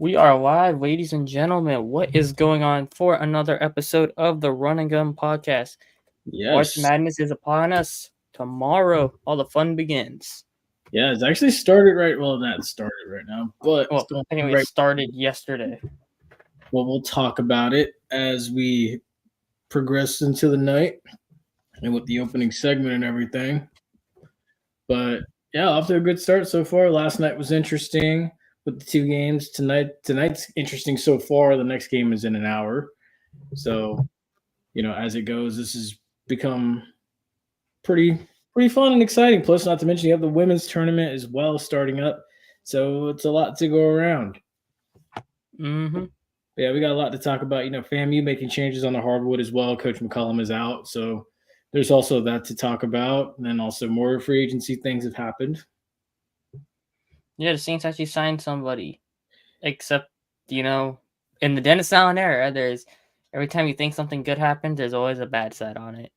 We are live, ladies and gentlemen. What is going on for another episode of the Run and Gun podcast? March Yes. Madness is upon us. Tomorrow, all the fun begins. Yeah, it's actually started right. Well, not started right now, but Well, anyway, it right. started yesterday. Well, we'll talk about it as we progress into the night and with the opening segment and everything. But yeah, off to a good start so far. Last night was interesting with the two games. Tonight's interesting so far. The next game is in an hour. So, as it goes, this has become pretty pretty fun and exciting. Plus, not to mention you have the women's tournament as well starting up, so it's a lot to go around. Mm-hmm. Yeah, we got a lot to talk about. FAMU making changes on the hardwood as well. Coach McCollum is out, so there's also that to talk about. And then also more free agency things have happened. Yeah, the Saints actually signed somebody. Except, in the Dennis Allen era, there's every time you think something good happens, there's always a bad side on it.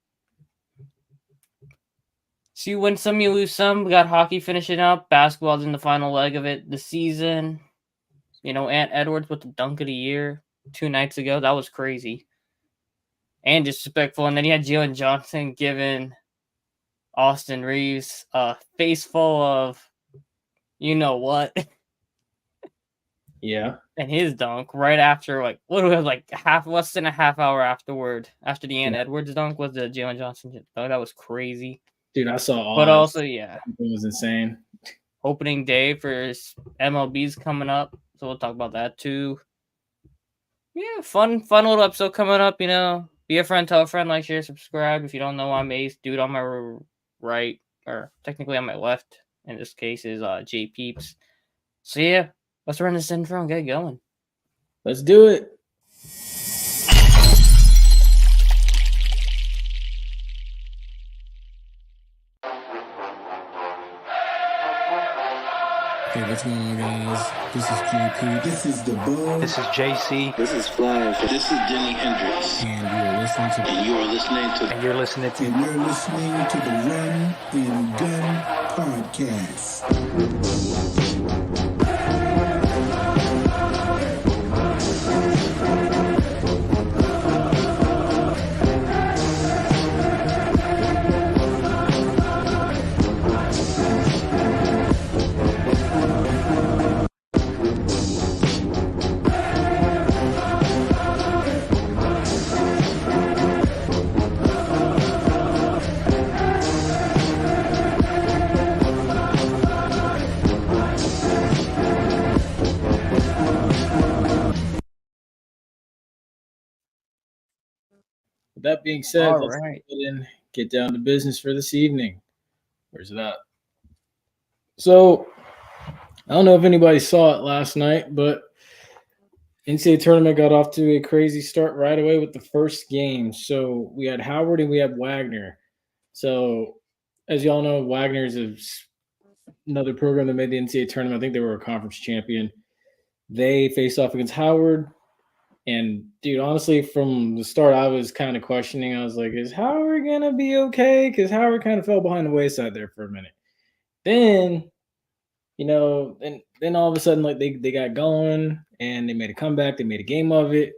So you win some, you lose some. We got hockey finishing up. Basketball's in the final leg of it this season. Ant Edwards with the dunk of the year 2 nights ago. That was crazy. And disrespectful. And then you had Jalen Johnson giving Austin Reeves a face full of you know what. Yeah. And his dunk right after, less than a half hour afterward, after the Ant Edwards dunk, was the Jalen Johnson dunk. That was crazy. Dude, I saw all But that. also, yeah. It was insane. Opening day for MLB's coming up. So we'll talk about that too. Yeah, fun little episode coming up, Be a friend, tell a friend, like, share, subscribe. If you don't know, I'm Ace. Dude on my right, or technically on my left, in this case, is J Peeps. So yeah, let's run this intro and get going. Let's do it. Hey, what's going on, guys? This is JP. This is the Bug. This is JC. This is Flash. This is Jimi Hendrix. And you're listening to you're listening to the Run and Gun podcast. With that being said, All let's right. get down to business for this evening. Where's it at? So, I don't know if anybody saw it last night, but NCAA tournament got off to a crazy start right away with the first game. So we had Howard and we had Wagner. So as y'all know, Wagner is another program that made the NCAA tournament. I think they were a conference champion. They faced off against Howard. And dude, honestly, from the start, I was kind of questioning. I was like, is Howard going to be okay? Because Howard kind of fell behind the wayside there for a minute. Then, then all of a sudden, like they got going and they made a comeback. They made a game of it.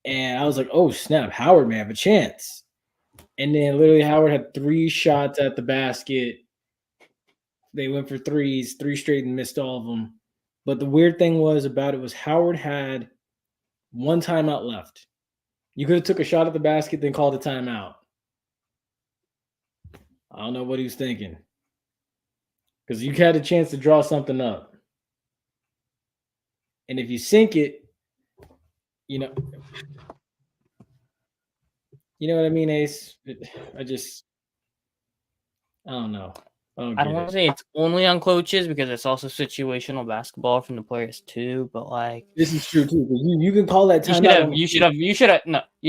And I was like, oh, snap, Howard may have a chance. And then literally Howard had 3 shots at the basket. They went for threes, 3 straight and missed all of them. But the weird thing was Howard had 1 timeout left. You could have took a shot at the basket, then called a timeout. I don't know what he was thinking. Because you had a chance to draw something up. And if you sink it, you know what I mean, Ace? I don't know. I don't want to say it's only on coaches because it's also situational basketball from the players too. But this is true too. You can call that timeout. You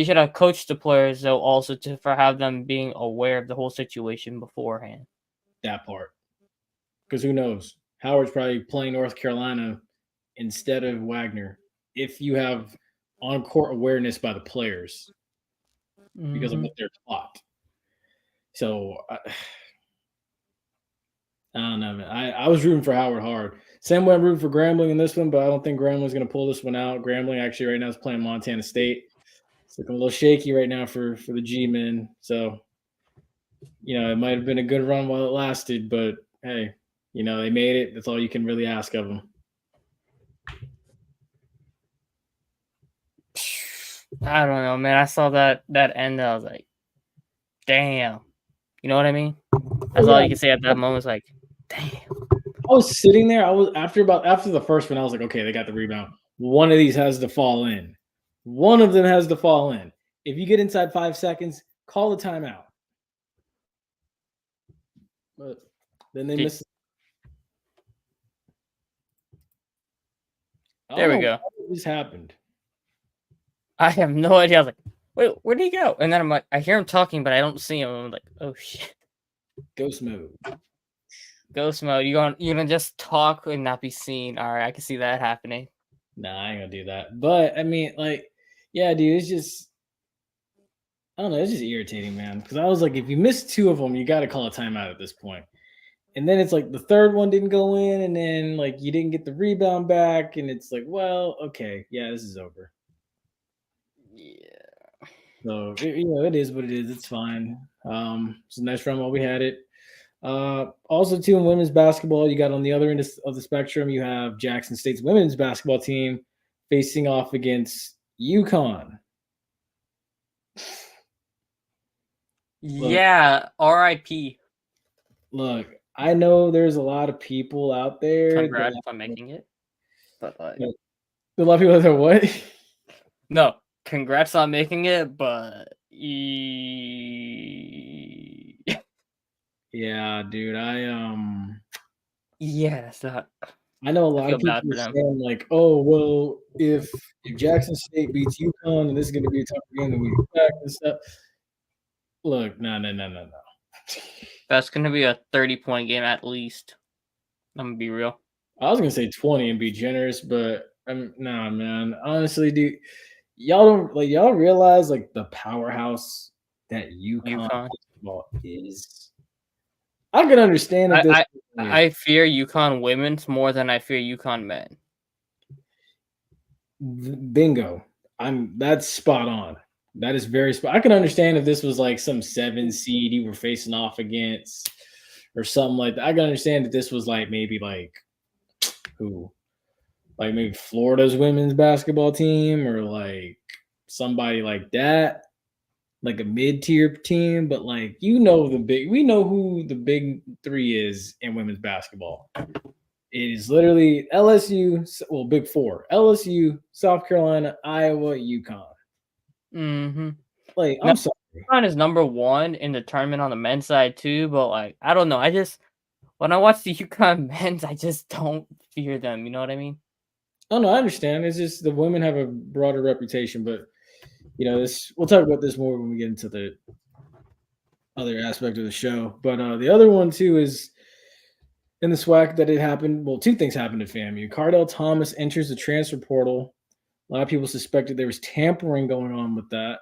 should have coached the players though also for have them being aware of the whole situation beforehand. That part, because who knows? Howard's probably playing North Carolina instead of Wagner. If you have on-court awareness by the players because of what they're taught. So. I I don't know, man. I was rooting for Howard hard. Same way I'm rooting for Grambling in this one, but I don't think Grambling's going to pull this one out. Grambling actually right now is playing Montana State. It's looking a little shaky right now for the G-men. So, it might have been a good run while it lasted, but hey, they made it. That's all you can really ask of them. I don't know, man. I saw that end. I was like, damn. You know what I mean? That's all you can say at that moment. It's like, damn. I was sitting there. I was after the first one. I was like, okay, they got the rebound. One of these has to fall in. One of them has to fall in. If you get inside 5 seconds, call the timeout. But then they missed. There we go. What just happened? I have no idea. I was like, wait, where'd he go? And then I'm like, I hear him talking, but I don't see him. I'm like, oh shit. Ghost mode. Ghost mode. You're gonna just talk and not be seen. All right, I can see that happening. Nah, I ain't gonna do that. But I mean, yeah, dude, it's just, I don't know, it's just irritating, man. Because I was like, if you miss 2 of them, you got to call a timeout at this point. And then it's like the third one didn't go in, and then you didn't get the rebound back, and it's like, well, okay, yeah, this is over. Yeah. So it is what it is. It's fine. It's a nice run while we had it. Also, too, in women's basketball, you got on the other end of the spectrum, you have Jackson State's women's basketball team facing off against UConn. Yeah, R.I.P. Look, I know there's a lot of people out there. Congrats on making it. But a lot of people that are what? No, congrats on making it, but yeah, dude, yeah, that's not. I know a lot of people are saying like, oh, well, if Jackson State beats UConn and this is going to be a tough game, then we get back and stuff. Look, no. That's going to be a 30-point game at least. I'm going to be real. I was going to say 20 and be generous, but nah, man. Honestly, dude, y'all realize the powerhouse that UConn basketball is. I can understand if I fear UConn women's more than I fear UConn men. Bingo. That's spot on. That is very spot. I can understand if this was some 7 seed you were facing off against or something like that. I can understand if this was maybe who? Maybe Florida's women's basketball team or somebody like that. A mid-tier team, but we know who the big 3 is in women's basketball. It is literally LSU, well, Big 4. LSU, South Carolina, Iowa, UConn. Mm-hmm. I'm sorry. UConn is number 1 in the tournament on the men's side too, but I don't know. When I watch the UConn men's, I just don't fear them. You know what I mean? Oh no, I understand. It's just the women have a broader reputation, but we'll talk about this more when we get into the other aspect of the show. But the other one too is in the SWAC that it happened. Well, 2 things happened at FAMU. Cardell Thomas enters the transfer portal. A lot of people suspected there was tampering going on with that.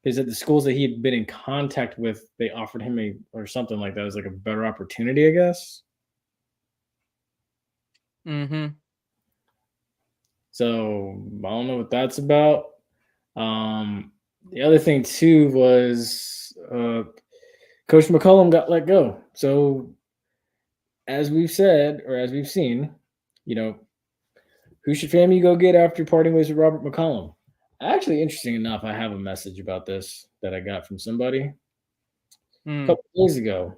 Because at the schools that he had been in contact with, they offered him or something like that. It was a better opportunity, I guess. Mm-hmm. So I don't know what that's about. The other thing too was Coach McCollum got let go. So as we've said, or as we've seen, who should FAMU go get after parting ways with Robert McCollum? Actually, interesting enough, I have a message about this that I got from somebody a couple of days ago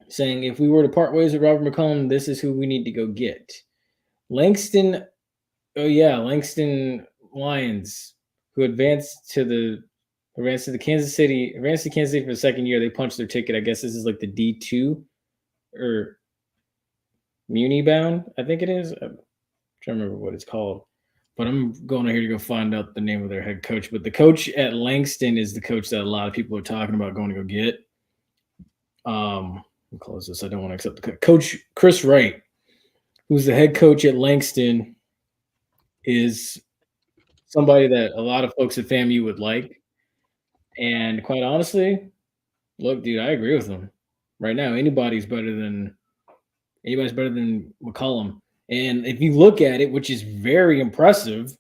saying if we were to part ways with Robert McCollum, this is who we need to go get. Langston Lions, who advanced to Kansas City for the second year. They punched their ticket. I guess this is the D2 or Muni bound, I think it is. I'm trying to remember what it's called. But I'm going here to go find out the name of their head coach. But the coach at Langston is the coach that a lot of people are talking about going to go get. I'll close this. I don't want to accept the coach. Chris Wright, who's the head coach at Langston, is somebody that a lot of folks at FAMU would like. And quite honestly, look, dude, I agree with him. Right now, anybody's better than Anybody's better than McCollum. And if you look at it, which is very impressive,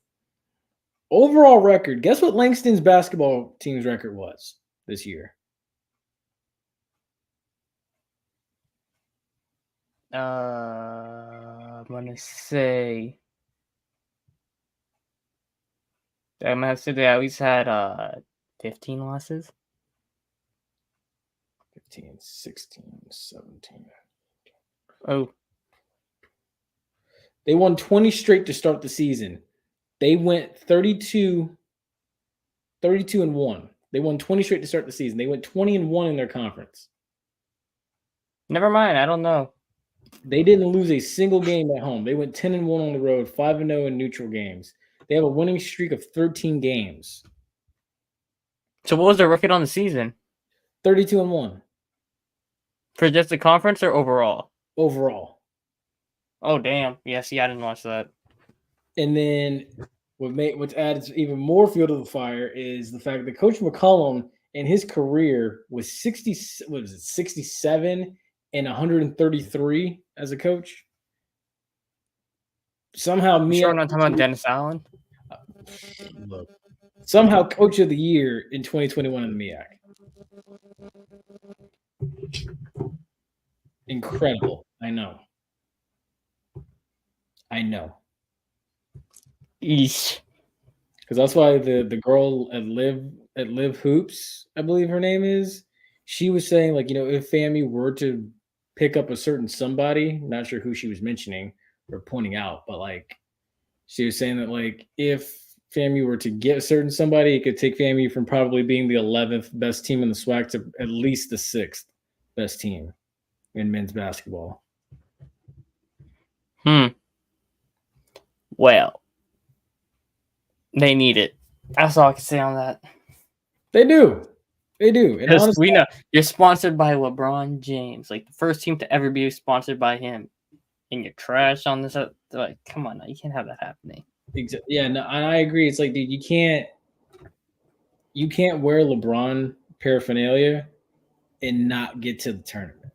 overall record, guess what Langston's basketball team's record was this year? I'm gonna say. I'm gonna say they at least had 15 losses. 15, 16, 17. Oh, They won 20 straight to start the season. They went 32 and 1. They won 20 straight to start the season. They went 20 and 1 in their conference. never mind. I don't know. They didn't lose a single game at home. They went 10 and 1 on the road, 5 and 0 in neutral games. They have a winning streak of 13 games. So what was their record on the season 32 and 1 for just the conference or overall? overall. Oh damn! Yeah, see, I didn't watch that. And then what adds even more fuel to the fire is the fact that Coach McCollum in his career was 67 and 133 as a coach. Somehow, You sure I'm not talking about Dennis Allen? Look, somehow Coach of the Year in 2021 in the MEAC. Incredible. I know. Eesh. Because that's why the girl at Live Hoops, I believe her name is, she was saying, like, if FAMU were to pick up a certain somebody, not sure who she was mentioning or pointing out, but like she was saying that, like, if FAMU were to get a certain somebody, it could take FAMU from probably being the 11th best team in the SWAC to at least the 6th best team in men's basketball. Well, they need it. That's all I can say on that. They do. And Because honestly, we know you're sponsored by LeBron James, like the first team to ever be sponsored by him, and you're trash on this. Like, come on, now you can't have that happening. yeah, no, I agree. It's like, dude, you can't wear LeBron paraphernalia and not get to the tournament.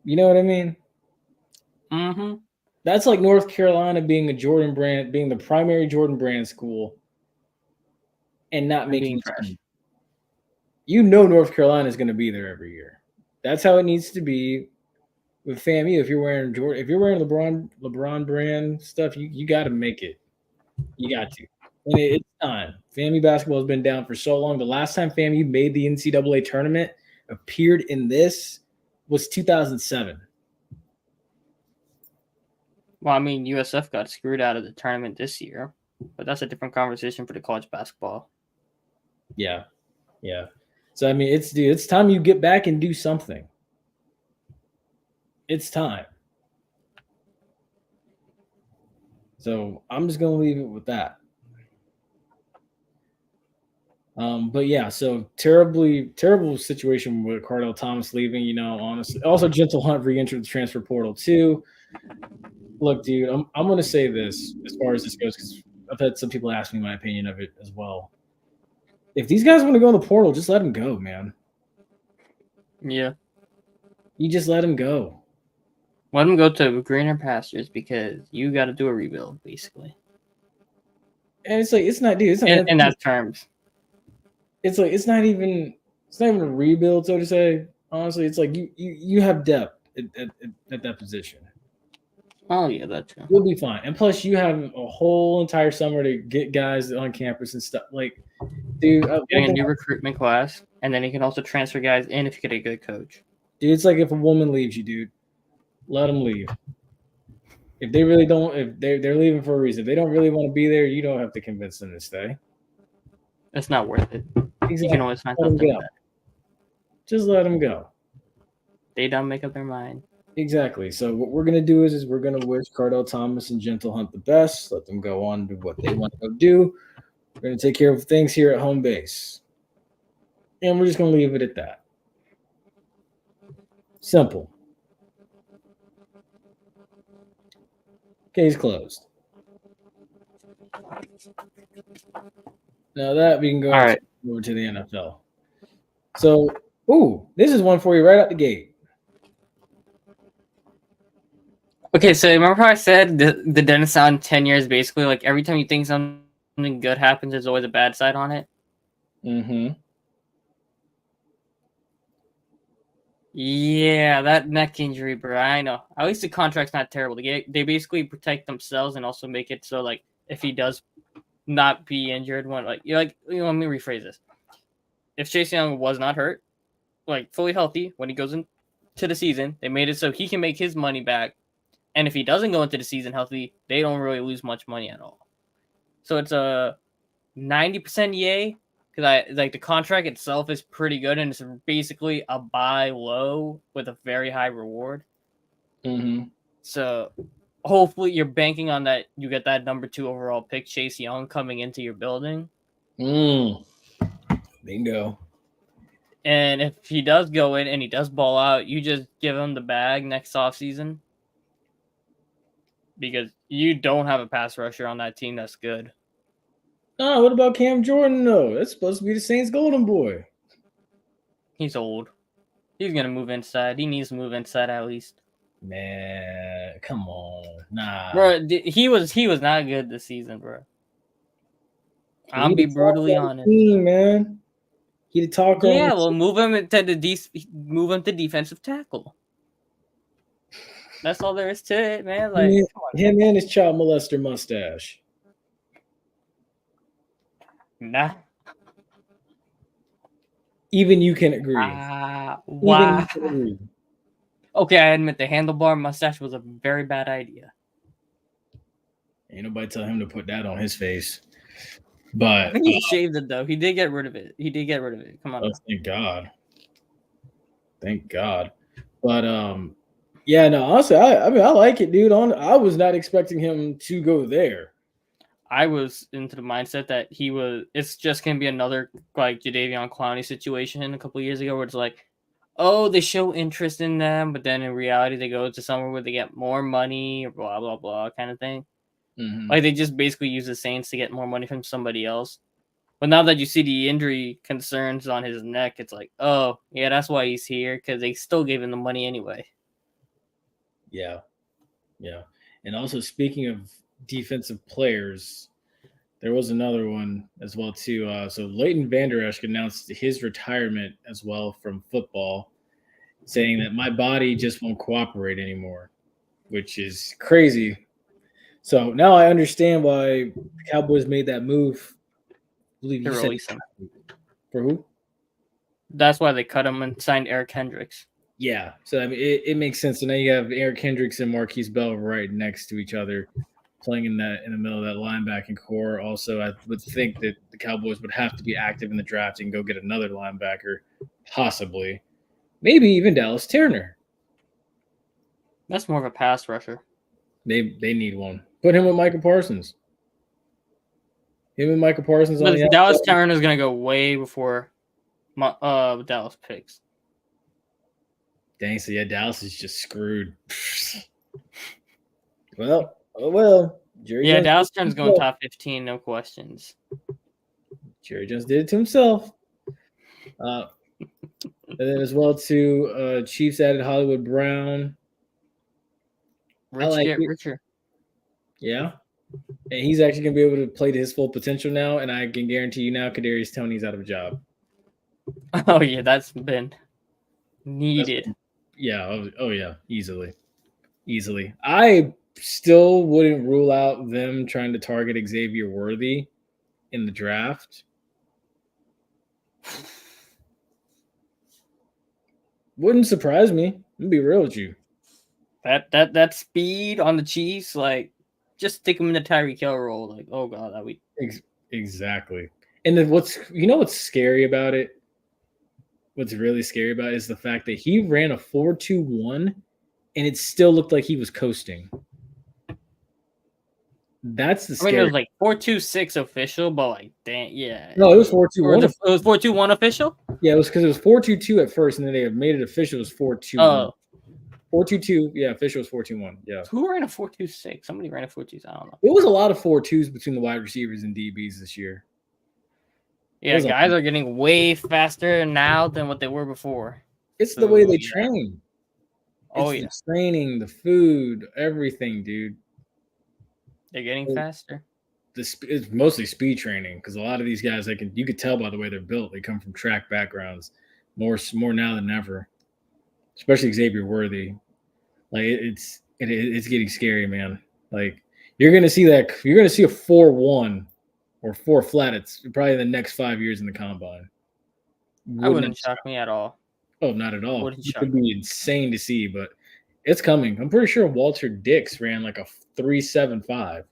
You know what I mean? Mm-hmm. That's like North Carolina being the primary Jordan Brand school, and not making trash. North Carolina is going to be there every year. That's how it needs to be with FAMU. If you're wearing LeBron Brand stuff, you got to make it. You got to. And it's time. FAMU basketball has been down for so long. The last time FAMU made the NCAA tournament, appeared in this, was 2007. Well, I mean, USF got screwed out of the tournament this year, but that's a different conversation for the college basketball. Yeah. So I mean, it's time you get back and do something. It's time. So I'm just gonna leave it with that. But yeah, so terrible situation with Cardell Thomas leaving. Honestly, also Gentle Hunt re-entered the transfer portal too. Look, dude, I'm gonna say this as far as this goes, because I've had some people ask me my opinion of it as well. If these guys want to go in the portal, just let them go, man. Yeah. You just let them go. Let them go to greener pastures because you got to do a rebuild, basically. And it's like, it's not, dude. It's not in that terms. It's like it's not even a rebuild, so to say. Honestly, it's like you have depth at that position. Oh yeah, that's true. You'll be fine. And plus, you have a whole entire summer to get guys on campus and stuff. Like, dude, getting a new recruitment class, and then you can also transfer guys in if you get a good coach. Dude, it's like if a woman leaves you, dude, let them leave. If they really don't, if they're leaving for a reason, if they don't really want to be there, you don't have to convince them to stay. It's not worth it. Exactly. You can always find something better. Just let them go. They don't make up their mind. Exactly. So what we're gonna do is we're gonna wish Cardell Thomas and Gentle Hunt the best. Let them go on to what they want to go do. We're gonna take care of things here at home base, and we're just gonna leave it at that. Simple. Case closed. Now that we can go over to the NFL. So, this is one for you right out the gate. Okay, so remember how I said the Dennis sound in 10 years, basically, like every time you think something good happens, there's always a bad side on it? Mm-hmm. Yeah, that neck injury, bro. I know. At least the contract's not terrible. They basically protect themselves and also make it so, like, if he does not be injured, when, like, let me rephrase this. If Chase Young was not hurt, like, fully healthy, when he goes into the season, they made it so he can make his money back. And if he doesn't go into the season healthy, they don't really lose much money at all. So it's a 90% yay, because I like the contract itself is pretty good, and it's basically a buy low with a very high reward. Mm-hmm. So hopefully you're banking on that you get that number 2 overall pick, Chase Young, coming into your building. Bingo. And if he does go in and he does ball out, you just give him the bag next offseason. Because you don't have a pass rusher on that team that's good. Oh, what about Cam Jordan, though? That's supposed to be the Saints' golden boy. He's old. He's going to move inside. He needs to move inside at least. Man, come on. Nah. Bro, he was not good this season, bro. I'll be brutally honest. Team, man. He the talker. Yeah, well, move him to defensive tackle. That's all there is to it, man. Like, come on. Him and his child molester mustache. Nah. Even you can agree. Wow. Even you can agree. Okay, I admit the handlebar mustache was a very bad idea. Ain't nobody tell him to put that on his face. But I think he shaved it though. He did get rid of it. Come on. Oh, thank God. Thank God. But yeah, no, honestly, I mean I like it, dude. I was not expecting him to go there. I was into the mindset that it's just gonna be another like Jadeveon Clowney situation a couple years ago where it's like, oh, they show interest in them, but then in reality they go to somewhere where they get more money or blah blah blah kind of thing. Mm-hmm. Like they just basically use the Saints to get more money from somebody else. But now that you see the injury concerns on his neck, it's like, oh yeah, that's why he's here, because they still gave him the money anyway. Yeah. And also speaking of defensive players, there was another one as well too. So Leighton Vander Esch announced his retirement as well from football, saying that my body just won't cooperate anymore, which is crazy. So now I understand why the Cowboys made that move. I believe you To said release him. for who? That's why they cut him and signed Eric Hendricks. Yeah. So I mean, it makes sense. So now you have Eric Hendricks and Marquise Bell right next to each other, playing in the middle of that linebacking core. Also, I would think that the Cowboys would have to be active in the draft and go get another linebacker, possibly, maybe even Dallas Turner. That's more of a pass rusher. They need one. Put him with Michael Parsons. Him and Michael Parsons on the Dallas outside. Turner is gonna go way before Dallas picks. Dang, so yeah, Dallas is just screwed. Well. Dallas Turner's going top 15, no questions. Jerry Jones did it to himself. And then as well too, Chiefs added Hollywood Brown. Rich get richer. Yeah. And he's actually going to be able to play to his full potential now. And I can guarantee you now, Kadarius Toney's out of a job. Oh, yeah, that's been needed. Oh, yeah. Easily. I still wouldn't rule out them trying to target Xavier Worthy in the draft. Wouldn't surprise me. I'm going to be real with you. That speed on the Chiefs, like, just stick him in the Tyreek Hill role. Like, oh, God, that we... Exactly. And then what's scary about it? What's really scary about it is the fact that he ran a 4.21 and it still looked like he was coasting. That's the scary. I mean, it was like 4.26 official, but like, damn, yeah. No, it was 4.21. It was 4.21 official? Yeah, it was because it was 4.22 at first, and then they made it official. It was 4.21. Oh. 4.22. Yeah, official was 4.21. Yeah. Who ran a 4.26? Somebody ran a 4.2. I don't know. It was a lot of 4.2s between the wide receivers and DBs this year. Yeah, guys are getting way faster now than what they were before. It's the way they train. Oh, It's yeah. the training, the food, everything, dude. They're getting faster. It's mostly speed training because a lot of these guys, you could tell by the way they're built. They come from track backgrounds, more now than ever. Especially Xavier Worthy. Like it's getting scary, man. Like you're gonna see a 4.1 or 4 flat. It's probably the next 5 years in the combine. I wouldn't shock me at all. Oh, not at all. Wouldn't It shock would be insane to see, but it's coming. I'm pretty sure Walter Dix ran like a 3.75.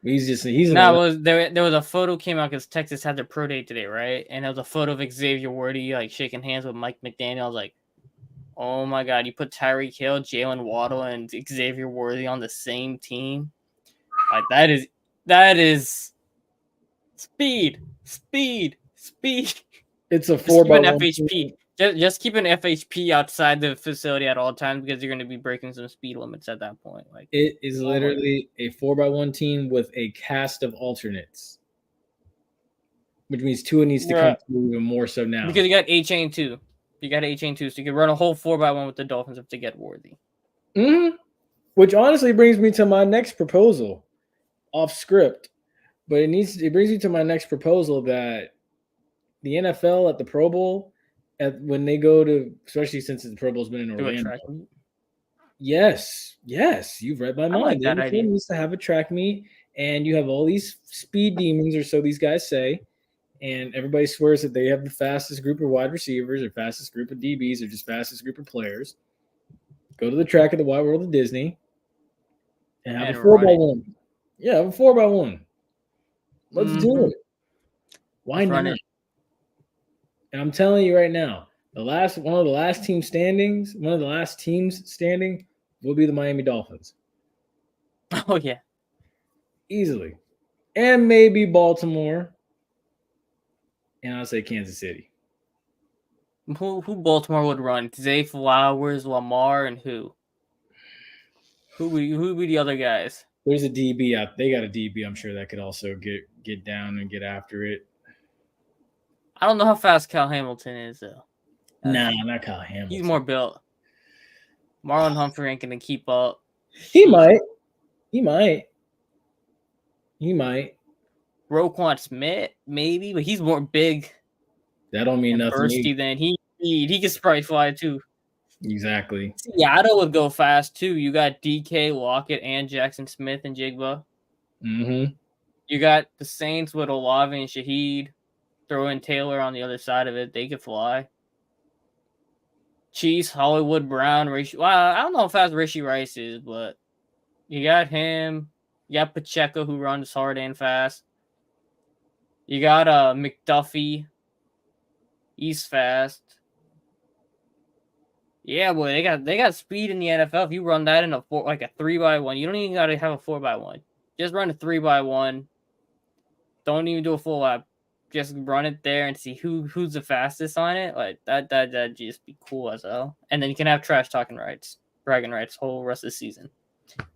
He's No, there was a photo came out because Texas had their pro day today, right? And there was a photo of Xavier Worthy like shaking hands with Mike McDaniel. I was like, oh my god, you put Tyreek Hill, Jalen Waddle, and Xavier Worthy on the same team. Like that is speed. It's a Just keep an 4x1 FHP. Just keep an FHP outside the facility at all times because you're going to be breaking some speed limits at that point. Like It is literally a 4x1 team with a cast of alternates, which means Tua needs to come through even more so now. Because you got A-Chain too. You got A-Chain too, so you can run a whole 4x1 with the Dolphins if they get Worthy. Mm-hmm. Which honestly brings me to my next proposal, off script, but it brings me to my next proposal that the NFL at the Pro Bowl, when they go to, especially since the Pro Bowl's been in Orlando. Yes, you've read my mind. Like that idea. Needs to have a track meet, and you have all these speed demons, or so these guys say, and everybody swears that they have the fastest group of wide receivers, or fastest group of DBs, or just fastest group of players. Go to the track at the Wide World of Disney, and have a 4x1. Yeah, have a 4x1. Let's do it. Why not? And I'm telling you right now, one of the last teams standing will be the Miami Dolphins. Oh yeah, easily, and maybe Baltimore, and I'll say Kansas City. Who Baltimore would run? Zay Flowers, Lamar, and who? Who would be the other guys? There's a DB out. They got a DB. I'm sure that could also get down and get after it. I don't know how fast Kyle Hamilton is though. Nah, not Kyle Hamilton. He's more built. Marlon Humphrey ain't gonna keep up. He might. Roquan Smith, maybe, but he's more big. That don't mean nothing. Bursty than he can probably fly too. Exactly. Seattle would go fast too. You got DK, Lockett, and Jackson Smith and Jigba. Mm-hmm. You got the Saints with Olave and Shaheed. Throw in Taylor on the other side of it. They could fly. Chiefs, Hollywood Brown, Rishi. Well, I don't know how fast Rishi Rice is, but you got him. You got Pacheco, who runs hard and fast. You got McDuffie. He's fast. Yeah, boy, they got speed in the NFL. If you run that in a 3x1, you don't even gotta have a 4x1. Just run a 3x1. Don't even do a full lap. Just run it there and see who's the fastest on it. Like that'd just be cool as hell. And then you can have trash talking rights, bragging rights, whole rest of the season.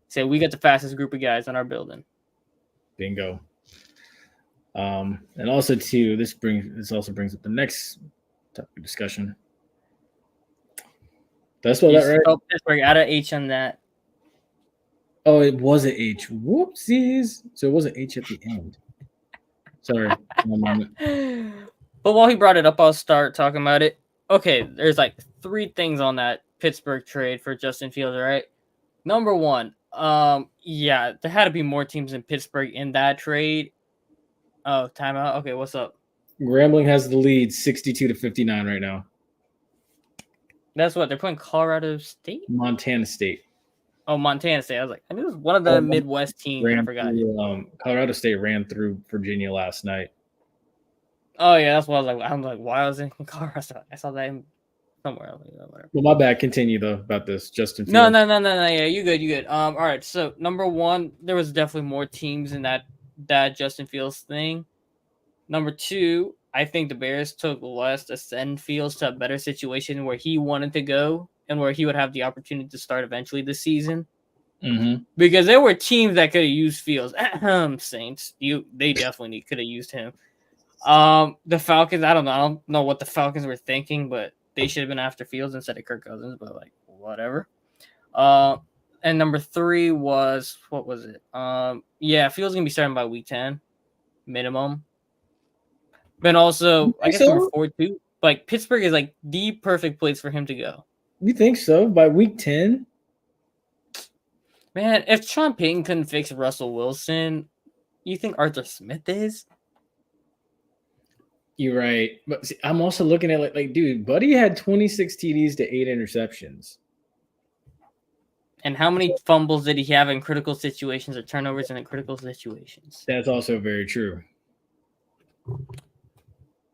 Say we got the fastest group of guys in our building. Bingo. And also too, this also brings up the next topic of discussion. That's what that right? Oh, Pittsburgh, add an H on that. Oh, it was an H. Whoopsies. So it was an H at the end. Sorry. But while he brought it up, I'll start talking about it. Okay, there's like 3 things on that Pittsburgh trade for Justin Fields, right? Number 1, yeah, there had to be more teams in Pittsburgh in that trade. Oh, timeout. Okay, what's up? Grambling has the lead 62-59 right now. That's what they're playing Colorado State? Montana State. Oh, Montana State. I was like, I knew it was one of the Midwest teams. I forgot. Colorado State ran through Virginia last night. Oh, yeah, that's what I was like. I'm like, why was it in Colorado? I saw that in somewhere. Whatever. Well, my bad. Continue, though, about this. Justin Fields. No. Yeah, you good. All right, so number 1, there was definitely more teams in that Justin Fields thing. Number 2, I think the Bears took less to send Fields to a better situation where he wanted to go and where he would have the opportunity to start eventually this season. Mm-hmm. Because there were teams that could have used Fields. Saints, they definitely could have used him. The Falcons, I don't know what the Falcons were thinking, but they should have been after Fields instead of Kirk Cousins, but like whatever. And number 3 was what was it? Yeah, Fields gonna be starting by week 10 minimum. But also, I guess number 4 too. Like Pittsburgh is like the perfect place for him to go. You think so? By week 10? Man, if Sean Payton couldn't fix Russell Wilson, you think Arthur Smith is? You're right. But see, I'm also looking at like, dude, Buddy had 26 TDs to 8 interceptions. And how many fumbles did he have in critical situations or turnovers in critical situations? That's also very true.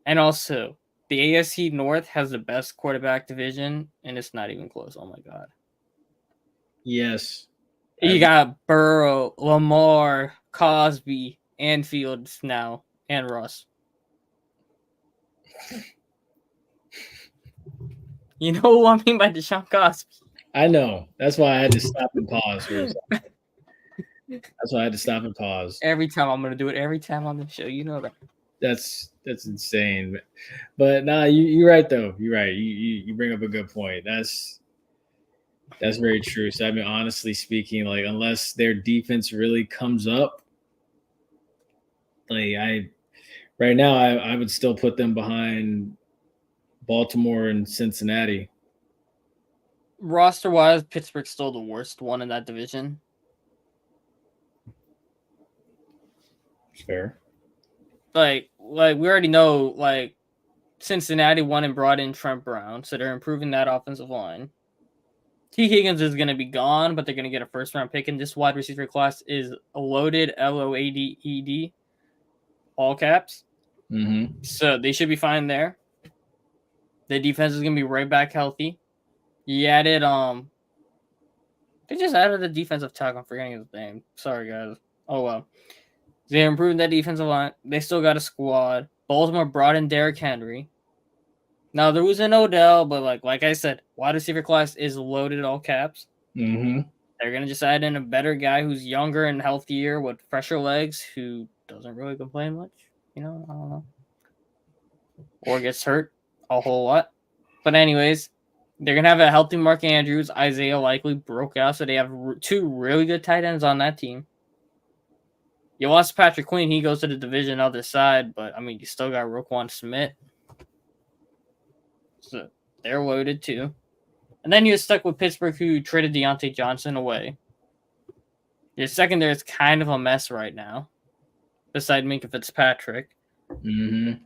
And also, the AFC North has the best quarterback division, and it's not even close. Oh my god. Yes. You got Burrow, Lamar, Cosby, and Fields now, and Russ. You know who I mean by Deshaun Cosby? I know. That's why I had to stop and pause for a second. That's why I had to stop and pause. Every time I'm gonna do it. Every time on the show, you know that. That's insane. But nah, you're right though. You're right. You bring up a good point. That's very true. So I mean, honestly speaking, like unless their defense really comes up, like right now I would still put them behind Baltimore and Cincinnati. Roster wise, Pittsburgh's still the worst one in that division. Fair. Like we already know, like Cincinnati won and brought in Trent Brown, so they're improving that offensive line. T. Higgins is going to be gone, but they're going to get a first-round pick, and this wide receiver class is loaded, LOADED, all caps. Mm-hmm. So they should be fine there. The defense is going to be right back healthy. You added, they just added a defensive tackle. I'm forgetting his name. Sorry, guys. Oh, well. They improved that defensive line. They still got a squad. Baltimore brought in Derrick Henry. Now, there was an Odell, but like I said, wide receiver class is loaded, all caps. Mm-hmm. They're going to just add in a better guy who's younger and healthier with fresher legs who doesn't really complain much. You know, I don't know. Or gets hurt a whole lot. But anyways, they're going to have a healthy Mark Andrews. Isaiah likely broke out, so they have 2 really good tight ends on that team. You lost Patrick Queen. He goes to the division other side, but, I mean, you still got Roquan Smith. So they're loaded too. And then you're stuck with Pittsburgh, who traded Deontay Johnson away. Your secondary is kind of a mess right now, beside Minkah Fitzpatrick. Mm-hmm.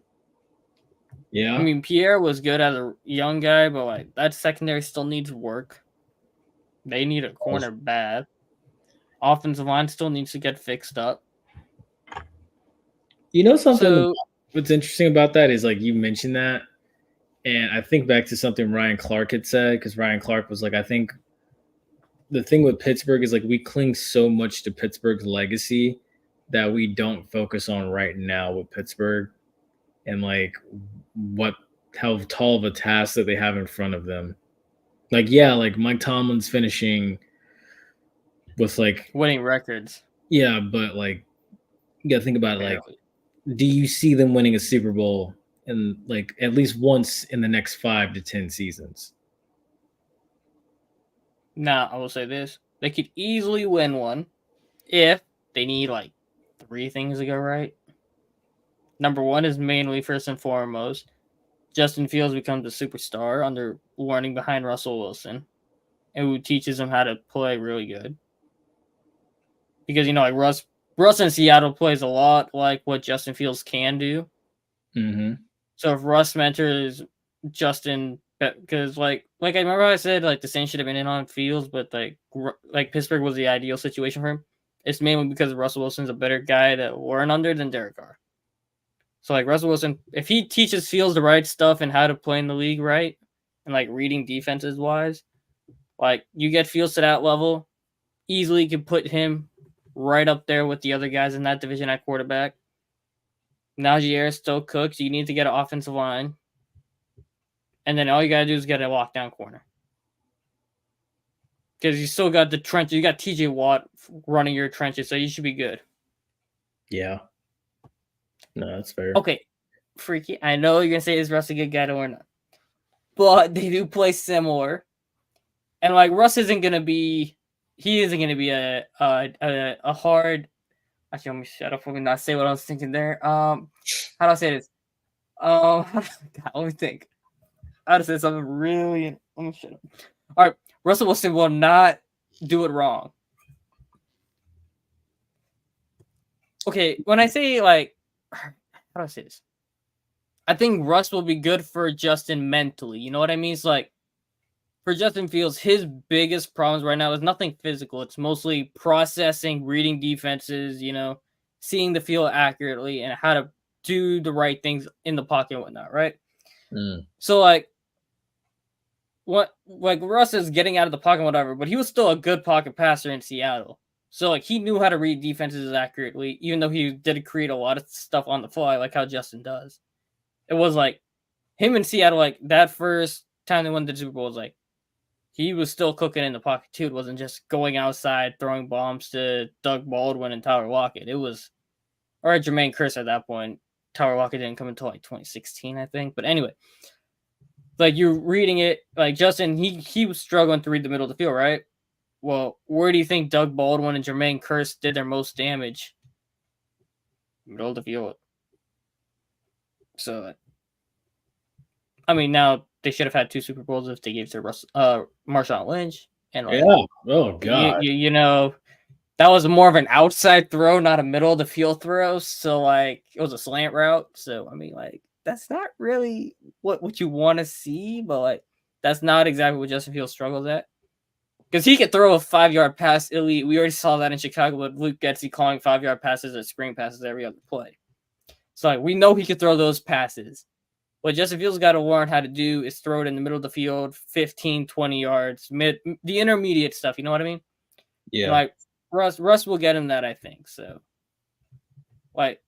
Yeah. I mean, Pierre was good as a young guy, but like that secondary still needs work. They need a corner bad. Offensive line still needs to get fixed up. You know something what's interesting about that is like you mentioned that. And I think back to something Ryan Clark had said, because Ryan Clark was like, I think the thing with Pittsburgh is like we cling so much to Pittsburgh's legacy that we don't focus on right now with Pittsburgh and like how tall of a task that they have in front of them. Like, yeah, like Mike Tomlin's finishing with like winning records. Yeah, but like you gotta think about it, like, do you see them winning a Super Bowl in like at least once in the next 5 to 10 seasons? Now, I will say this. They could easily win one if they need like 3 things to go right. Number 1 is mainly, first and foremost, Justin Fields becomes a superstar under learning behind Russell Wilson, and who teaches him how to play really good. Because, you know, like Russ in Seattle plays a lot like what Justin Fields can do. Mm-hmm. So if Russ mentors Justin, because like I remember I said like the Saints should have been in on Fields, but like Pittsburgh was the ideal situation for him. It's mainly because Russell Wilson's a better guy to learn under than Derek Carr. So like Russell Wilson, if he teaches Fields the right stuff and how to play in the league right, and like reading defenses wise, like you get Fields to that level, easily can put him right up there with the other guys in that division at quarterback. Najee Harris still cooks. You need to get an offensive line. And then all you got to do is get a lockdown corner. Because you still got the trench. You got TJ Watt running your trenches, so you should be good. Yeah. No, that's fair. Okay. Freaky. I know you're going to say, is Russ a good guy or not? but they do play similar. And like Russ isn't gonna be a hard. Actually, let me shut up. Let me not say what I was thinking there. How do I say this? God, let me think. I would say something really. Let me shut up. All right, Russell Wilson will not do it wrong. Okay, when I say like, how do I say this? I think Russ will be good for Justin mentally. You know what I mean? It's like for Justin Fields, his biggest problems right now is nothing physical. It's mostly processing, reading defenses, seeing the field accurately, and how to do the right things in the pocket and whatnot, right? So Russ is getting out of the pocket, whatever, but he was still a good pocket passer in Seattle. So he knew how to read defenses accurately, even though he did create a lot of stuff on the fly, like how Justin does. It was like him in Seattle, like that first time they won the Super Bowl, was like he was still cooking in the pocket too. It wasn't just going outside throwing bombs to Doug Baldwin and Tyler Lockett. It was or Jermaine Kearse at that point. Tyler Lockett didn't come until like 2016, I think. But anyway, like you're reading it, like Justin, he was struggling to read the middle of the field, right? Well, where do you think Doug Baldwin and Jermaine Kearse did their most damage? Middle of the field. So, I mean, now they should have had 2 Super Bowls if they gave to Marshawn Lynch. And like, yeah. Oh God. That was more of an outside throw, not a middle of the field throw. So like, it was a slant route. So I mean, like, that's not really what you want to see, but like, that's not exactly what Justin Fields struggles at. Because he could throw a 5-yard pass elite. We already saw that in Chicago with Luke Getsy calling 5-yard passes or screen passes every other play. So like, we know he could throw those passes. What Justin Fields got to learn how to do is throw it in the middle of the field, 15, 20 yards, the intermediate stuff. You know what I mean? Yeah. And like Russ will get him that, I think. So, like,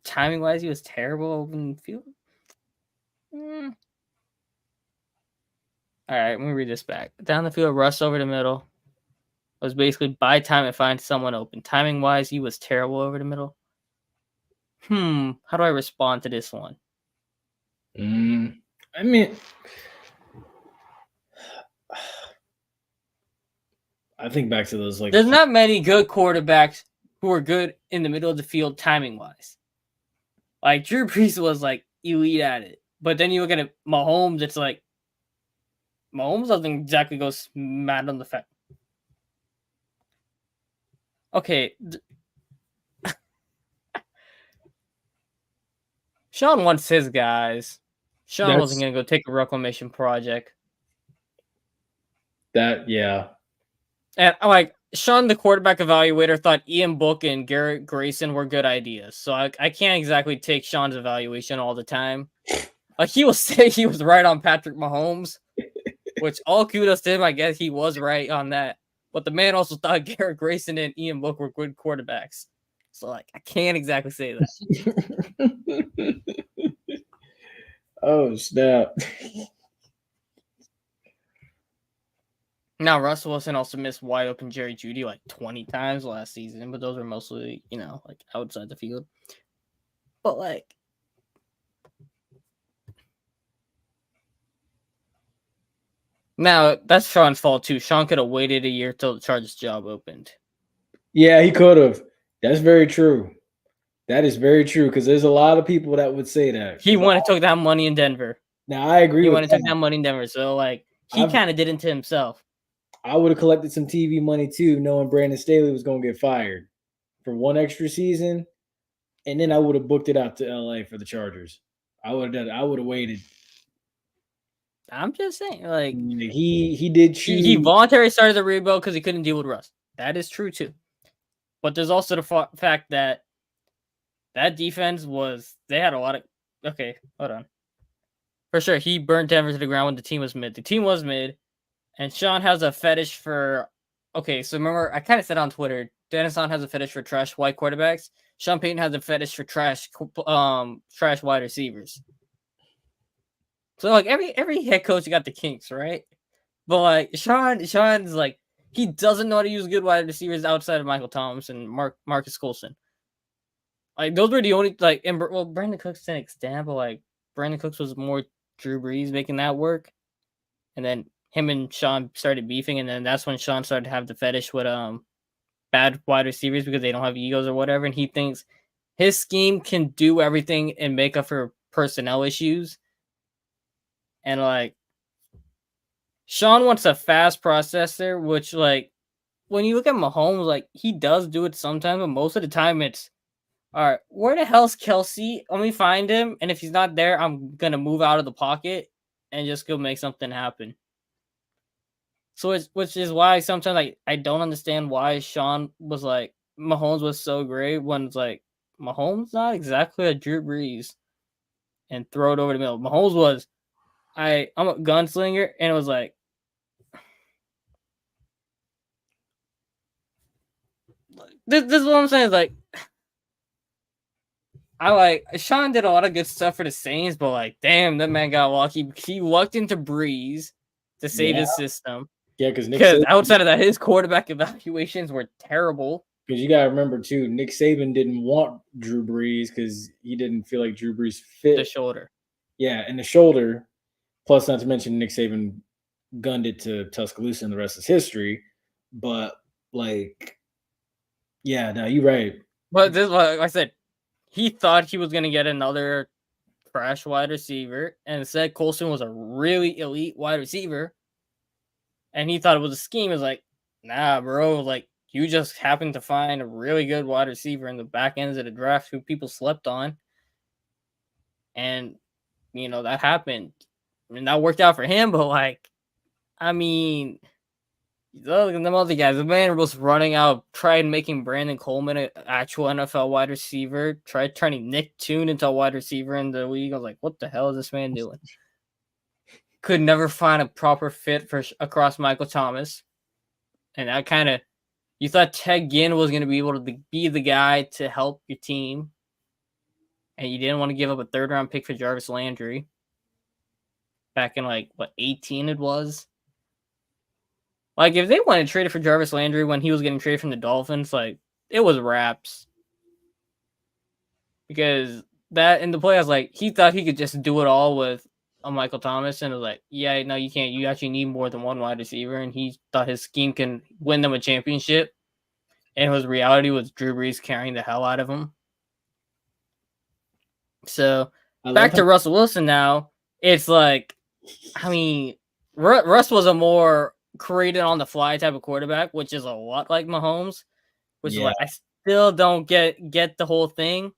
timing wise, he was terrible in the field. All right, let me read this back. Down the field, Russ over the middle. It was basically buy time and find someone open. Timing wise, he was terrible over the middle. How do I respond to this one? I mean, I think back to those like there's not many good quarterbacks who are good in the middle of the field timing wise. Like Drew Brees was like elite at it, but then you look at Mahomes, it's like Mahomes doesn't exactly go mad on the fact. Okay. Sean wants his guys. Sean wasn't going to go take a reclamation project. Yeah. And like Sean, the quarterback evaluator, thought Ian Book and Garrett Grayson were good ideas. So I can't exactly take Sean's evaluation all the time. Like he will say he was right on Patrick Mahomes, which all kudos to him. I guess he was right on that. But the man also thought Garrett Grayson and Ian Book were good quarterbacks. So like I can't exactly say that. Oh snap. Now, Russell Wilson also missed wide open Jerry Jeudy like 20 times last season, but those are mostly, like outside the field. But like, now that's Sean's fault too. Sean could have waited a year till the Chargers job opened. Yeah, he could have. That's very true. That is very true because there's a lot of people that would say that. He went and took that money in Denver. Now I agree. He with went and took that money in Denver, so like he kind of did it to himself. I would have collected some TV money too, knowing Brandon Staley was going to get fired for one extra season, and then I would have booked it out to LA for the Chargers. I would have done it. I would have waited. I'm just saying, like he did choose. He voluntarily started the rebuild because he couldn't deal with Russ. That is true too. But there's also the fact that defense they had a lot of. Okay, hold on. For sure, he burnt Denver to the ground when the team was mid. The team was mid, and Sean has a fetish for. Okay, so remember, I kind of said on Twitter, Dennis Allen has a fetish for trash white quarterbacks. Sean Payton has a fetish for trash wide receivers. So like every head coach got the kinks, right? But like Sean's like he doesn't know how to use good wide receivers outside of Michael Thomas and Marcus Coulson. Like those were the only like, and Brandon Cooks to an extent, but like Brandon Cooks was more Drew Brees making that work, and then him and Sean started beefing, and then that's when Sean started to have the fetish with bad wide receivers because they don't have egos or whatever, and he thinks his scheme can do everything and make up for personnel issues, and like Sean wants a fast processor, which like when you look at Mahomes, like he does do it sometimes, but most of the time it's all right. Where the hell's Kelsey? Let me find him, and if he's not there, I'm gonna move out of the pocket and just go make something happen. So which is why sometimes I don't understand why Sean was like Mahomes was so great when it's like Mahomes not exactly a Drew Brees and throw it over the middle. Mahomes was I'm a gunslinger, and it was like this is what I'm saying is like I like Sean did a lot of good stuff for the Saints, but like damn, that man got lucky. He lucked into Breeze to save his system. Yeah, because outside of that, his quarterback evaluations were terrible. Because you gotta remember too, Nick Saban didn't want Drew Brees because he didn't feel like Drew Brees fit the shoulder. Yeah, and the shoulder. Plus, not to mention Nick Saban gunned it to Tuscaloosa, and the rest is history. But like, yeah, no, you're right. But this, like I said, he thought he was gonna get another trash wide receiver, and instead Colson was a really elite wide receiver, and he thought it was a scheme. It was like, nah, bro, like you just happened to find a really good wide receiver in the back ends of the draft who people slept on, and you know that happened. I mean, that worked out for him, but like, I mean, look at them other guys. The man was running out, tried making Brandon Coleman an actual NFL wide receiver, tried turning Nick Toon into a wide receiver in the league. I was like, what the hell is this man doing? Could never find a proper fit for across Michael Thomas. And that kind of, you thought Ted Ginn was going to be able to be the guy to help your team. And you didn't want to give up a third-round pick for Jarvis Landry. Back in, like, what, 18 it was? Like, if they wanted to trade it for Jarvis Landry when he was getting traded from the Dolphins, like, it was wraps. Because that, in the playoffs, like, he thought he could just do it all with a Michael Thomas, and it was like, yeah, no, you can't. You actually need more than one wide receiver, and he thought his scheme can win them a championship. And his reality was Drew Brees carrying the hell out of him. So, back to Russell Wilson now. It's like, I mean, Russ was a more created on the fly type of quarterback, which is a lot like Mahomes, which is like, I still don't get the whole thing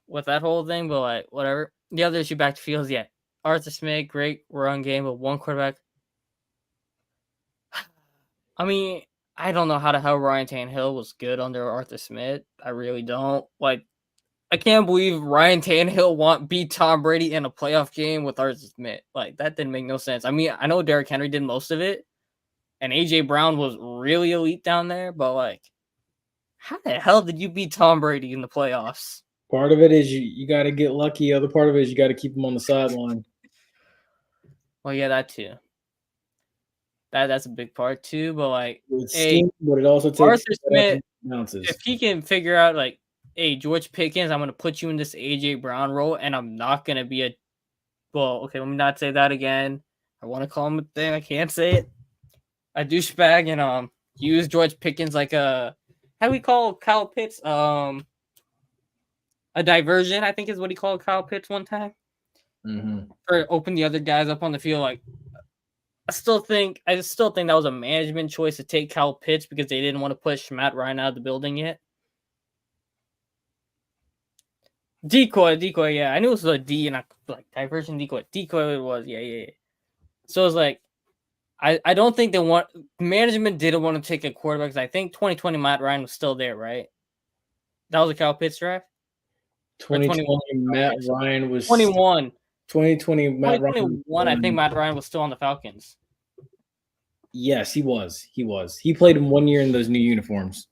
with that whole thing, but like, whatever. The other issue back to Fields, yeah. Arthur Smith, great run game, but one quarterback. I mean, I don't know how the hell Ryan Tannehill was good under Arthur Smith. I really don't. Like, I can't believe Ryan Tannehill beat Tom Brady in a playoff game with Arthur Smith. Like, that didn't make no sense. I mean, I know Derrick Henry did most of it, and A.J. Brown was really elite down there, but, like, how the hell did you beat Tom Brady in the playoffs? Part of it is you got to get lucky. Other part of it is you got to keep him on the sideline. Well, yeah, that too. That's a big part too, but like, but it also takes Arthur Smith, if he can figure out like, hey, George Pickens, I'm going to put you in this A.J. Brown role, and I'm not going to be okay, let me not say that again. I want to call him a thing. I can't say it. A douchebag, and use George Pickens like how do we call Kyle Pitts? A diversion, I think is what he called Kyle Pitts one time. Mm-hmm. Or open the other guys up on the field. Like, I still think that was a management choice to take Kyle Pitts because they didn't want to push Matt Ryan out of the building yet. Decoy, yeah. I knew it was a D and like diversion decoy. Decoy it was, yeah. So it's like, I don't think management didn't want to take a quarterback because I think 2020 Matt Ryan was still there, right? That was a Kyle Pitts draft? 2020 Matt Ryan was 21. 2020 Matt 2021, I think Matt Ryan was still on the Falcons. Yes, he was. He played in 1 year in those new uniforms.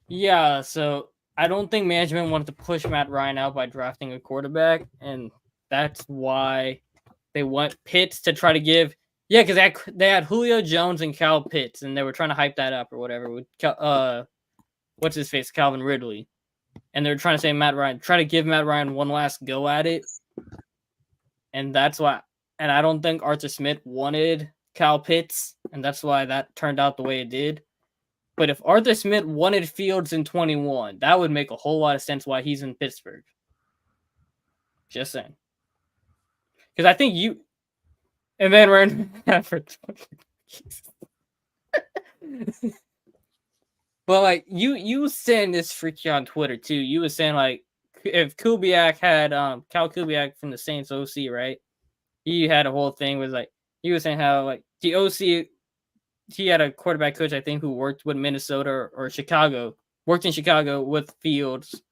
Yeah, so I don't think management wanted to push Matt Ryan out by drafting a quarterback, and that's why they want Pitts to try to give. Yeah, because they had Julio Jones and Kyle Pitts, and they were trying to hype that up or whatever with what's his face, Calvin Ridley, and they're trying to say Matt Ryan, try to give Matt Ryan one last go at it, and that's why. And I don't think Arthur Smith wanted Kyle Pitts, and that's why that turned out the way it did. But if Arthur Smith wanted Fields in 21, that would make a whole lot of sense why he's in Pittsburgh. Just saying. Because I think you and then ran for 20. But like you was saying this freaky on Twitter too. You was saying like if Kubiak had Cal Kubiak from the Saints OC, right? He had a whole thing was like he was saying how like the OC he had a quarterback coach, I think, who worked with Minnesota or Chicago, worked in Chicago with Fields.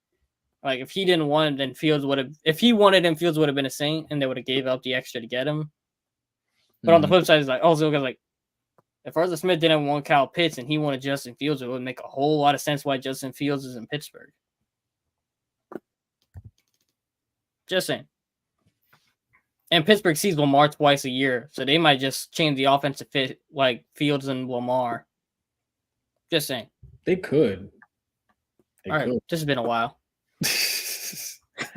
Like, if he didn't want it, then Fields would have, if he wanted him, Fields would have been a Saint, and they would have gave up the extra to get him. But on the flip side, it's like, also, because, like, if Arthur Smith didn't want Kyle Pitts and he wanted Justin Fields, it would make a whole lot of sense why Justin Fields is in Pittsburgh. Just saying. And Pittsburgh sees Lamar twice a year, so they might just change the offense to fit like Fields and Lamar. Just saying. They could. All right, this has been a while. I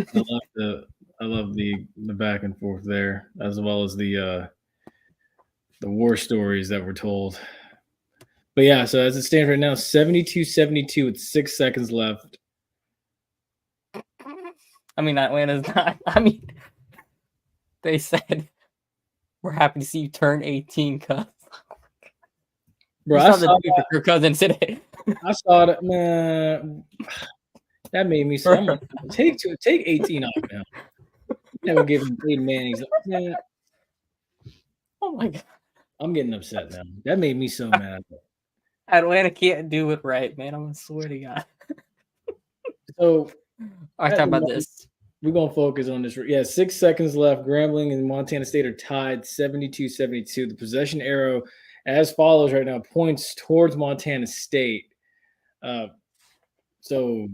love the back and forth there, as well as the war stories that were told. But yeah, so as it stands right now, 72-72 with 6 seconds left. I mean, Atlanta's not. I mean, they said we're happy to see you turn 18, cuz. Bro, I saw that your cousin today. I saw that, man. That made me so. Take 18 off now. Never give him Peyton Manning's. Man, oh my god, I'm getting upset now. That made me so mad. Atlanta can't do it right, man. I'm gonna swear to God. So, all right, talk about this. We're gonna focus on this. Yeah, 6 seconds left. Grambling and Montana State are tied 72-72. The possession arrow, as follows right now, points towards Montana State. So,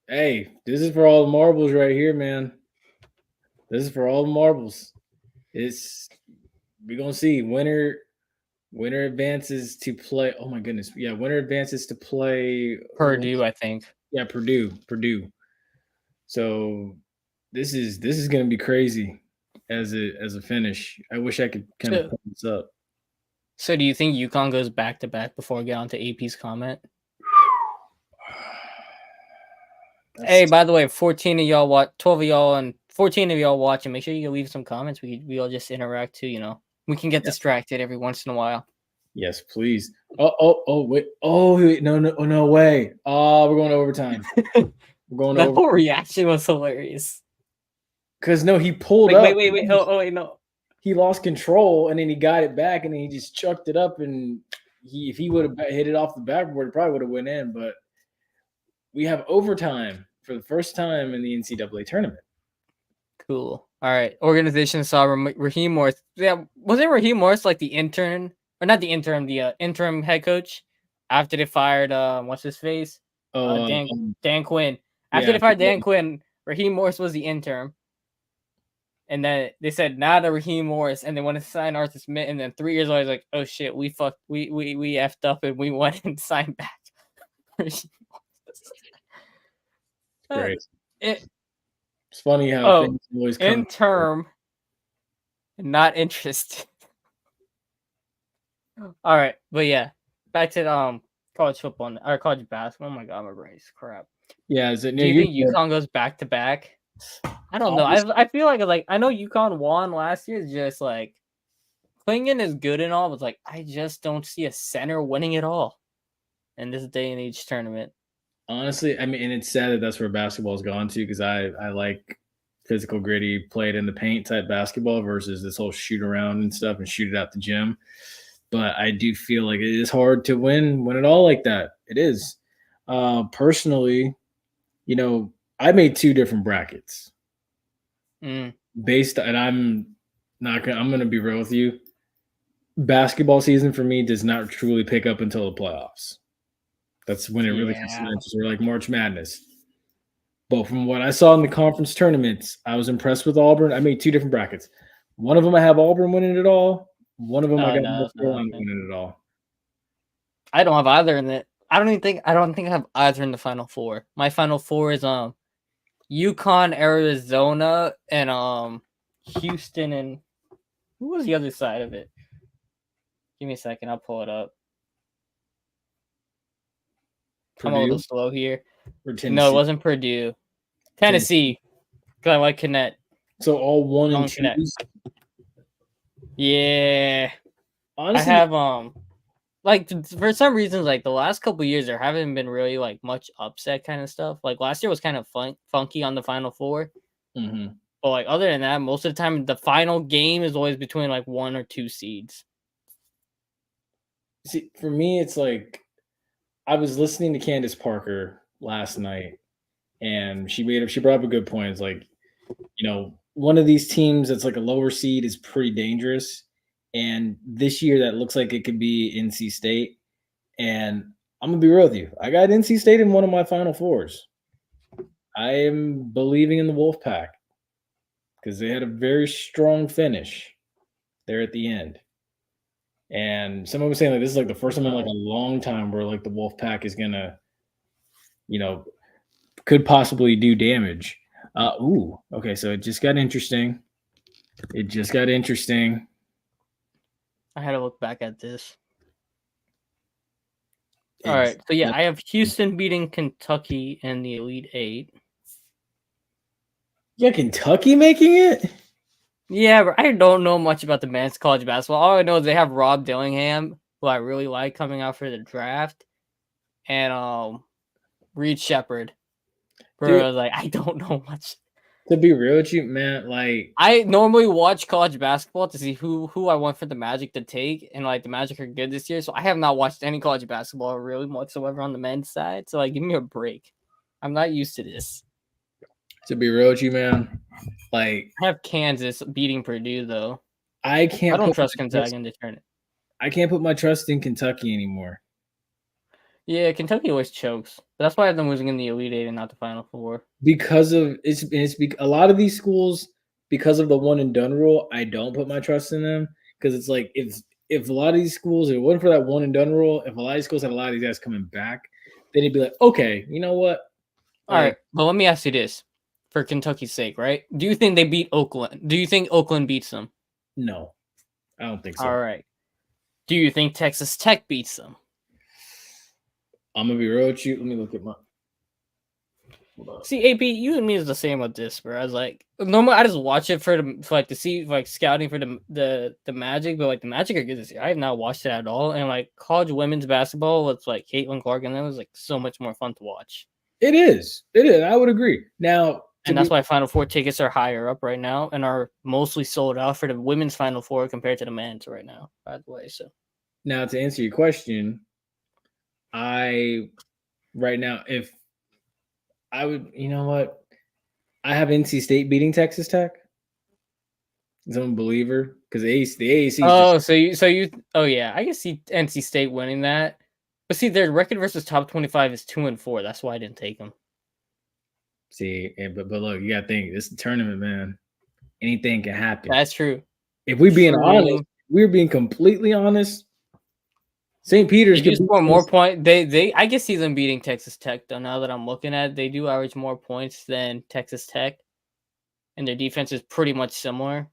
hey, this is for all the marbles right here, man. This is for all the marbles. We're gonna see winner advances to play. Oh my goodness, yeah, winner advances to play Purdue, I think. Yeah, Purdue. So this is gonna be crazy as a finish. I wish I could kind of put this up. So do you think UConn goes back to back before we get on to AP's comment? Hey, by the way, 14 of y'all watch, 12 of y'all, and 14 of y'all watching. Make sure you leave some comments. We all just interact too. You know, we can get distracted every once in a while. Yes, please. Oh, wait. Oh, wait. No way. Oh, we're going to overtime. We're going to overtime. Whole reaction was hilarious. Because no, he pulled up. Wait. Oh, wait, no. He lost control and then he got it back and then he just chucked it up and if he would have hit it off the backboard, it probably would have went in. But we have overtime for the first time in the NCAA tournament. Cool. All right. Organization saw Raheem Morris. Yeah, wasn't Raheem Morris like the intern? Or not the interim, the interim head coach after they fired what's his face? Dan Quinn. After they fired Dan Quinn, Raheem Morris was the interim. And then they said now that Raheem Morris, and they want to sign Arthur Smith, and then 3 years later, like, oh shit, we effed up and we went and signed back. Great. It's funny how things always come interim, not interested. All right, but yeah, back to college football or college basketball. Oh my god, my brain's crap. Yeah, is it? Do you think UConn goes back to back? I don't know. I feel like I know UConn won last year. It's just like Klingon is good and all, but like I just don't see a center winning it all in this day and age tournament. Honestly, I mean, and it's sad that that's where basketball's gone to because I like physical, gritty, played in the paint type basketball versus this whole shoot around and stuff and shoot it out the gym. But I do feel like it is hard to win it all like that. It is. Personally, you know, I made 2 different brackets. Based, and I'm going to be real with you. Basketball season for me does not truly pick up until the playoffs. That's when it really gets interesting, or like March Madness. But from what I saw in the conference tournaments, I was impressed with Auburn. I made 2 different brackets. One of them I have Auburn winning it all. One of them I got North Carolina winning it all. I don't have either in it. I don't think I have either in the Final Four. My Final Four is UConn, Arizona, and Houston, and who was the other side of it? Give me a second, I'll pull it up. I'm a little Purdue slow here. or No, Tennessee? it wasn't Purdue. Tennessee. Because I like Connect. So all 1 and Don't connect. 2s. Yeah. Honestly, I have like for some reasons, like the last couple years there haven't been really like much upset kind of stuff. Like last year was kind of funky on the Final Four. mhm. But like other than that, most of the time the final game is always between like 1 or 2 seeds. See, for me, it's like I was listening to Candace Parker last night, and she brought up a good point. It's like, one of these teams that's like a lower seed is pretty dangerous. And this year, that looks like it could be NC State. And I'm gonna be real with you. I got NC State in one of my Final Fours. I am believing in the Wolfpack because they had a very strong finish there at the end. And someone was saying like this is like the first time in like a long time where like the Wolfpack is gonna, could possibly do damage. Okay, so it just got interesting. I had to look back at this. It's- All right. So yeah, I have Houston beating Kentucky in the Elite Eight. Yeah, Kentucky making it? Yeah, but I don't know much about the men's college basketball. All I know is they have Rob Dillingham, who I really like coming out for the draft, and Reed Shepard. Bro, I was like, I don't know much. To be real with you, man, like I normally watch college basketball to see who I want for the Magic to take, and like the Magic are good this year, so I have not watched any college basketball really whatsoever on the men's side. So like, give me a break. I'm not used to this. to be real with you, man, like I have Kansas beating Purdue though. I don't trust Gonzaga in the tournament. I can't put my trust in Kentucky anymore. Yeah, Kentucky always chokes. But that's why I have them losing in the Elite Eight and not the Final Four. Because of a lot of these schools, because of the one and done rule, I don't put my trust in them. Because it's like if a lot of these schools, if it wasn't for that one and done rule, if a lot of these schools had a lot of these guys coming back, then it'd be like, okay, you know what? All right, but let me ask you this, for Kentucky's sake, right? Do you think they beat Oakland? Do you think Oakland beats them? No, I don't think so. All right. Do you think Texas Tech beats them? I'm gonna be real with you. Let me look at my. See, AP, you and me is the same with this, bro. I was like, normally I just watch it for like to see like scouting for the Magic, but like the Magic are good this year. I have not watched it at all, and like college women's basketball with like Caitlin Clark and that was like so much more fun to watch. It is. I would agree. Now, and that's why Final Four tickets are higher up right now and are mostly sold out for the women's Final Four compared to the men's right now. By the way, so now to answer your question, right now, if I would, you know what? I have NC State beating Texas Tech. I'm a believer because the AAC. Oh yeah, I can see NC State winning that. But see, their record versus top 25 is 2-4. That's why I didn't take them. See, but look, you gotta think this is a tournament, man. Anything can happen. That's true. If we're being honest, we're being completely honest. St. Peter's could score more points. I can see them beating Texas Tech though. Now that I'm looking at it, they do average more points than Texas Tech, and their defense is pretty much similar.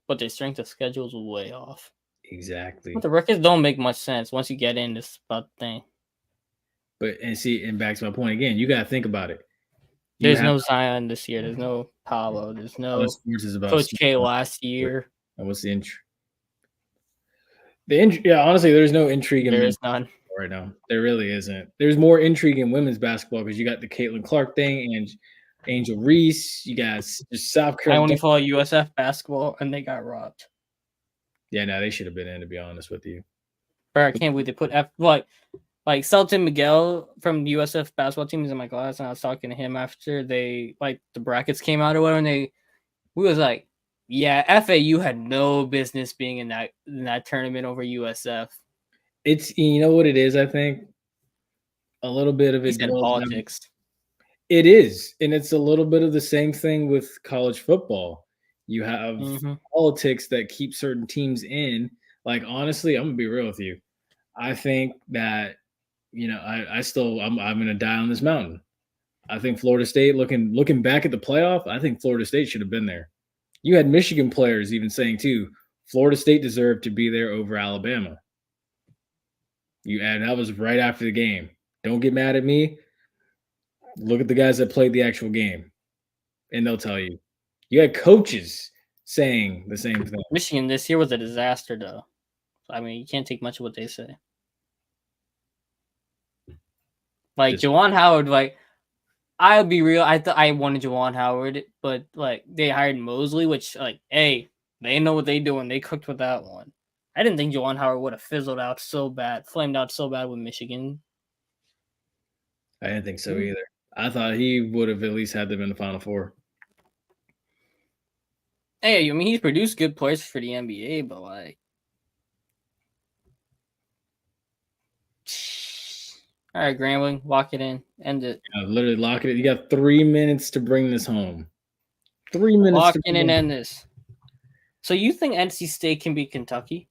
But their strength of schedule is way off. Exactly. But the records don't make much sense once you get in this about the thing. But and back to my point again, you got to think about it. There's no Zion this year. There's no Paolo. There's no Coach K last year. And what's the injury? Yeah, honestly, there's no intrigue in there is none right now. There really isn't. There's more intrigue in women's basketball because you got the Caitlin Clark thing and Angel Reese. You guys just South Carolina. I only follow USF basketball, and they got robbed. Yeah, no, they should have been in, to be honest with you. Bro, I can't believe they put like Selton Miguel from the USF basketball team is in my class, and I was talking to him after the brackets came out or whatever, and we was like, yeah, FAU had no business being in that tournament over USF. It's, you know what it is, I think? A little bit of it. Politics. It is. And it's a little bit of the same thing with college football. You have politics that keep certain teams in. Like, honestly, I'm going to be real with you. I think that I'm gonna die on this mountain. I think Florida State looking back at the playoff, I think Florida State should have been there. You had Michigan players even saying too, Florida State deserved to be there over Alabama. And that was right after the game. Don't get mad at me. Look at the guys that played the actual game, and they'll tell you. You had coaches saying the same thing. Michigan this year was a disaster, though. I mean, you can't take much of what they say. Like Juwan Howard, like I'll be real. I wanted Juwan Howard, but like they hired Mosley, which like, hey, they know what they doing. They cooked with that one. I didn't think Juwan Howard would have fizzled out so bad, flamed out so bad with Michigan. I didn't think so either. I thought he would have at least had them in the Final Four. Hey, I mean, he's produced good players for the NBA, but like, all right, Grambling, lock it in, end it. Literally lock it in. You got 3 minutes to bring this home. 3 minutes. Lock in and end this. So you think NC State can beat Kentucky?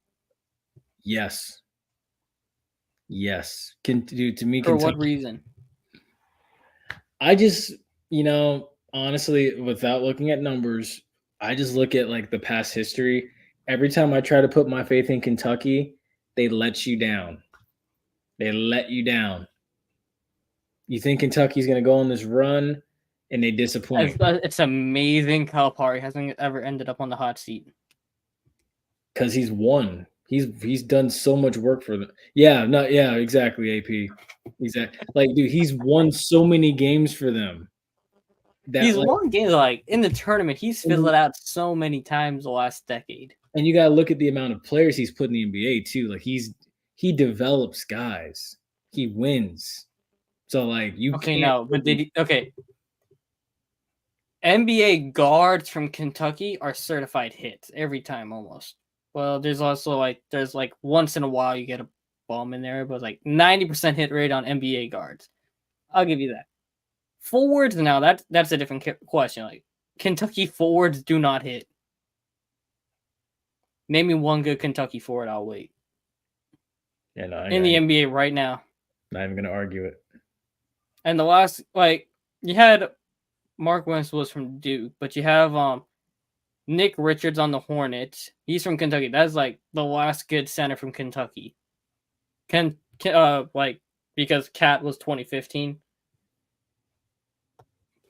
Yes. Yes. To me, For Kentucky, what reason? I just, honestly, without looking at numbers, I just look at like the past history. Every time I try to put my faith in Kentucky, they let you down. They let you down. You think Kentucky's going to go on this run, and they disappoint. It's amazing Calipari hasn't ever ended up on the hot seat. Because he's won. He's done so much work for them. Yeah, exactly, AP. Exactly. Like, dude, he's won so many games for them. He's won games like in the tournament. He's fizzled out so many times the last decade. And you gotta look at the amount of players he's put in the NBA too. Like he develops guys. He wins. So like NBA guards from Kentucky are certified hits every time almost. Well, there's once in a while you get a bomb in there, but like 90% hit rate on NBA guards. I'll give you that. Forwards now, that's a different question. Like Kentucky forwards do not hit. Name me one good Kentucky forward. I'll wait. Yeah, no, in the NBA right now. Not even gonna argue it. And the last, like, you had Mark Wentz was from Duke, but you have Nick Richards on the Hornets. He's from Kentucky. That's like the last good center from Kentucky. Because Cat was 2015.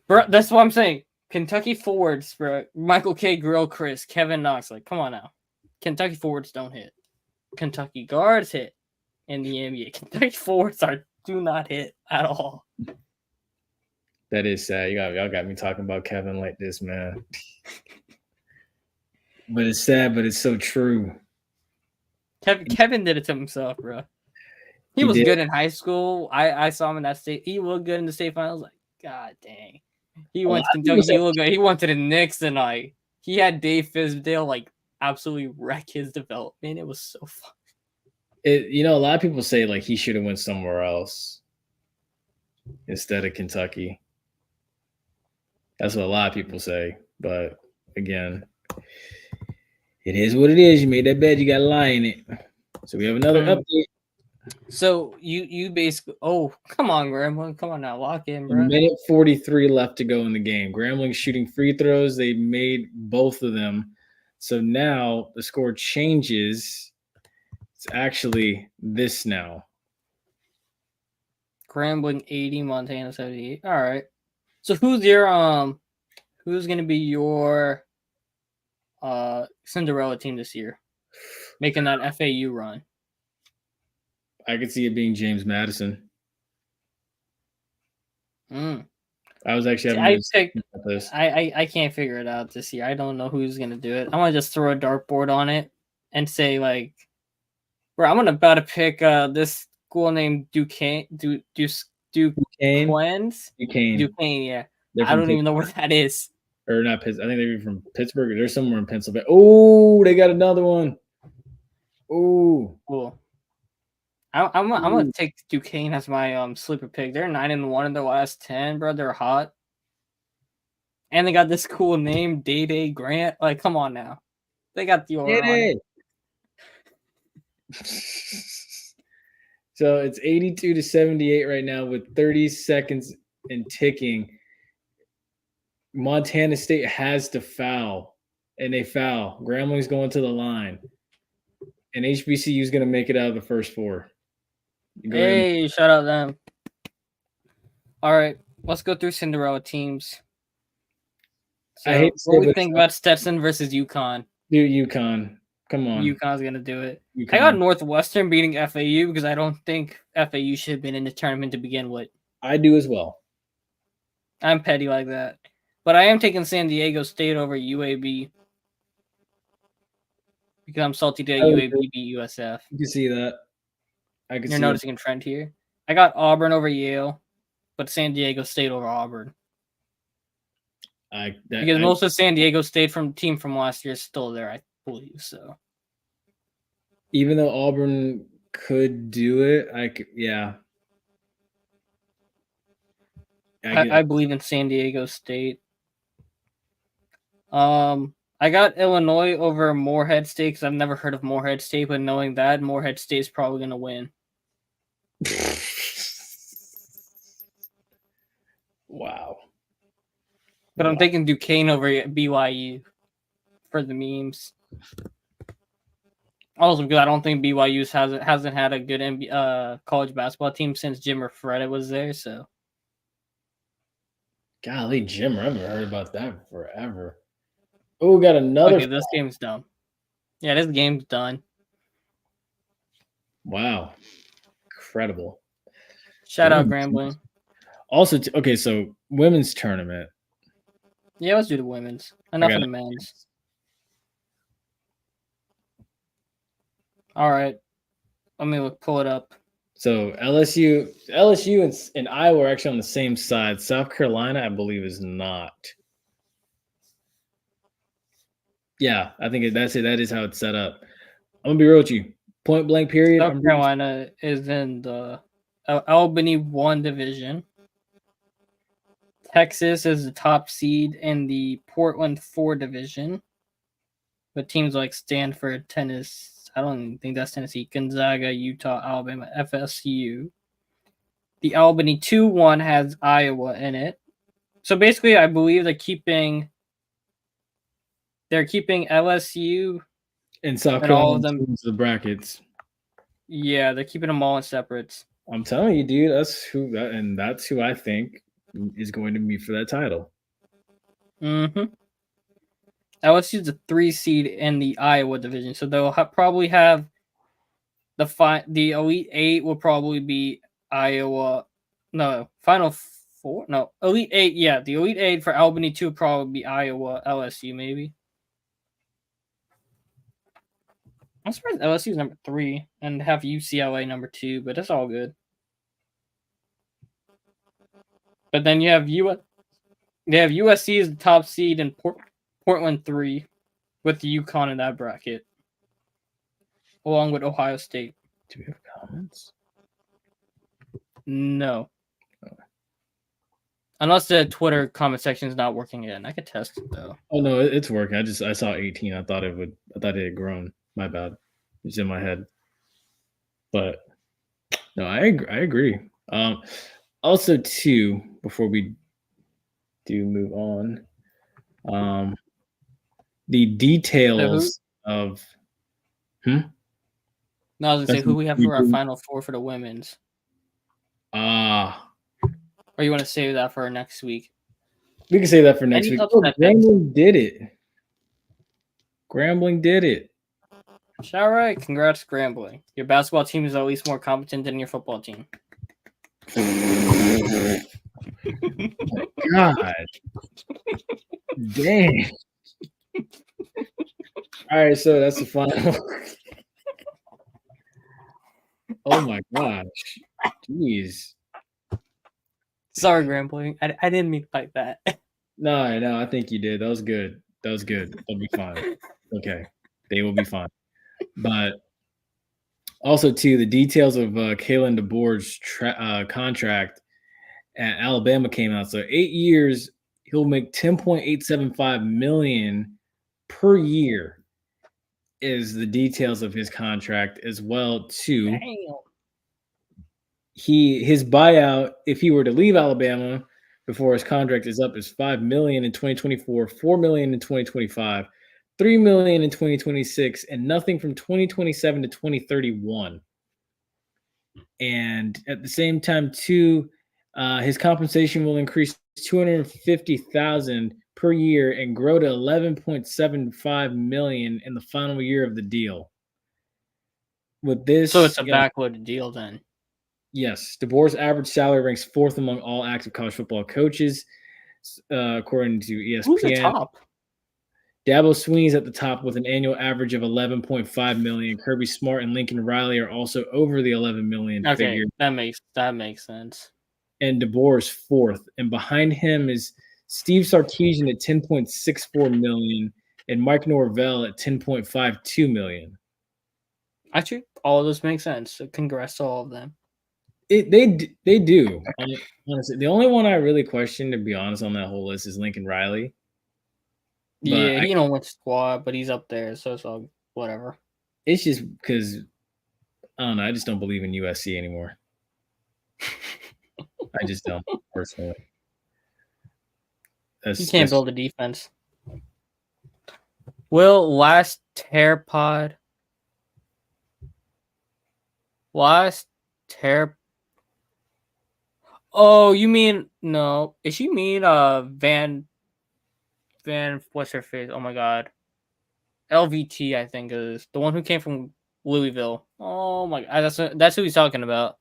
Bro, that's what I'm saying. Kentucky forwards, bro. Michael K. Grill, Chris, Kevin Knox. Like, come on now. Kentucky forwards don't hit. Kentucky guards hit in the NBA. Kentucky forwards do not hit at all. That is sad. Y'all got me talking about Kevin like this, man. But it's sad, but it's so true. Kevin did it to himself, bro. He was good in high school. I saw him in that state. He looked good in the state finals. Like, God dang. He went to Kentucky. He looked good. He went to the Knicks, and like he had Dave Fizdale like absolutely wreck his development. It was so fun. A lot of people say like he should have went somewhere else instead of Kentucky. That's what a lot of people say. But again, it is what it is. You made that bed, you got to lie in it. So we have another update. So you basically, come on, Grambling, come on now, lock in, bro. 1:43 left to go in the game. Grambling shooting free throws. They made both of them. So now the score changes. It's actually this now. Grambling 80, Montana 78. All right. So who's gonna be your Cinderella team this year, making that FAU run? I could see it being James Madison. I was actually having this. I can't figure it out this year. I don't know who's gonna do it. I'm gonna just throw a dartboard on it and say like, bro, I'm about to pick this school named Duquesne. Duquesne, yeah. I don't even know where that is. Or not Pittsburgh. I think they're from Pittsburgh. They're somewhere in Pennsylvania. Oh, they got another one. Oh, cool. I'm gonna take Duquesne as my sleeper pick. They're 9-1 in their last 10, bro. They're hot, and they got this cool name, Day Grant. Like, come on now, they got the aura on it. So it's 82-78 right now with 30 seconds and ticking. Montana State has to foul, and they foul. Grambling's going to the line, and HBCU is going to make it out of the first four. Go ahead. Hey, shout out them. All right, let's go through Cinderella teams. So, I hate to say what do we it, think about Stetson versus UConn? Dude, UConn. Come on. UConn's gonna do it. UConn. I got Northwestern beating FAU because I don't think FAU should have been in the tournament to begin with. I do as well. I'm petty like that, but I am taking San Diego State over UAB because I'm salty that UAB beat USF. You can see that. I can You're see noticing a trend here. I got Auburn over Yale, but San Diego State over Auburn. Because most of San Diego State team from last year is still there, I believe so. Even though Auburn could do it, I believe in San Diego State. I got Illinois over Morehead State because I've never heard of Morehead State, but knowing that, Morehead State is probably going to win. Wow. But I'm taking Duquesne over BYU for the memes. Also, because I don't think BYU hasn't had a good college basketball team since Jim Ferretta was there. So, golly, Jim, I haven't heard about that forever. Oh, we got another. Okay, this game's done. Yeah, this game's done. Wow, incredible! Shout out Grambling. Also, okay, so women's tournament. Yeah, let's do the women's. Enough of the men's. All right, let me pull it up. So LSU and Iowa are actually on the same side. South Carolina, I believe, is not. Yeah, I think that's it. That is how it's set up. I'm gonna be real with you. Point blank period. South Carolina is in the Albany 1 division. Texas is the top seed in the Portland 4 division. But teams like Stanford, Tennessee, I don't think that's Tennessee, Gonzaga, Utah, Alabama, FSU. The Albany 2-1 has Iowa in it. So basically, I believe they're keeping LSU and South Carolina all of them in the brackets. Yeah, they're keeping them all in separates. I'm telling you, dude, that's who I think is going to be for that title. Mm-hmm. LSU's the 3 seed in the Iowa division, so they'll probably have the Elite 8 will probably be Iowa. No, Final 4. No, Elite 8. Yeah, the Elite 8 for Albany 2 will probably be Iowa, LSU maybe. I'm surprised LSU's number 3 and have UCLA number 2, but that's all good. But then you have USC as the top seed in Portland 3 with UConn in that bracket, along with Ohio State. Do we have comments? No. Oh. Unless the Twitter comment section is not working again. I could test it though. Oh no, it's working. I saw 18. I thought it had grown. My bad. It's in my head. But no, I agree. Also too, before we do move on, the details of No, I was gonna say who we have for our Final 4 for the women's. Or you want to save that for next week? We can save that for next week. Oh, Grambling did it. All right, congrats, Grambling. Your basketball team is at least more competent than your football team. God. Dang. All right, so that's the final. Oh my gosh. Jeez. Sorry, Grambling. I didn't mean like that. No, I think you did. That was good. They'll be fine. Okay. They will be fine. But also, too, the details of Kalen DeBoer's contract at Alabama came out. So 8 years, he'll make $10.875 million per year is the details of his contract as well, too. Damn. his buyout, if he were to leave Alabama before his contract is up, is $5 million in 2024, $4 million in 2025, $3 million in 2026, and nothing from 2027 to 2031. And at the same time, too, his compensation will increase $250,000 per year and grow to $11.75 million in the final year of the deal. With this, So it's a backloaded deal then. yes, DeBoer's average salary ranks fourth among all active college football coaches, according to ESPN. Who's the top? Dabo Swinney's at the top with an annual average of $11.5 million. Kirby Smart and Lincoln Riley are also over the $11 million figure. that makes sense. And DeBoer's fourth, and behind him is Steve Sarkisian at $10.64 million and Mike Norvell at $10.52 million. Actually, all of this makes sense. So congrats to all of them. They do. Honestly, the only one I really question, to be honest, on that whole list is Lincoln Riley. Yeah, he don't went squad, but he's up there, so it's all whatever. It's just because I don't know. I just don't believe in USC anymore. I just don't personally. You can't build a defense. Will last tear pod. Last tear. Oh, you mean no? Is she mean Van? What's her face? Oh my god, LVT I think is the one who came from Louisville. Oh my god, that's who he's talking about.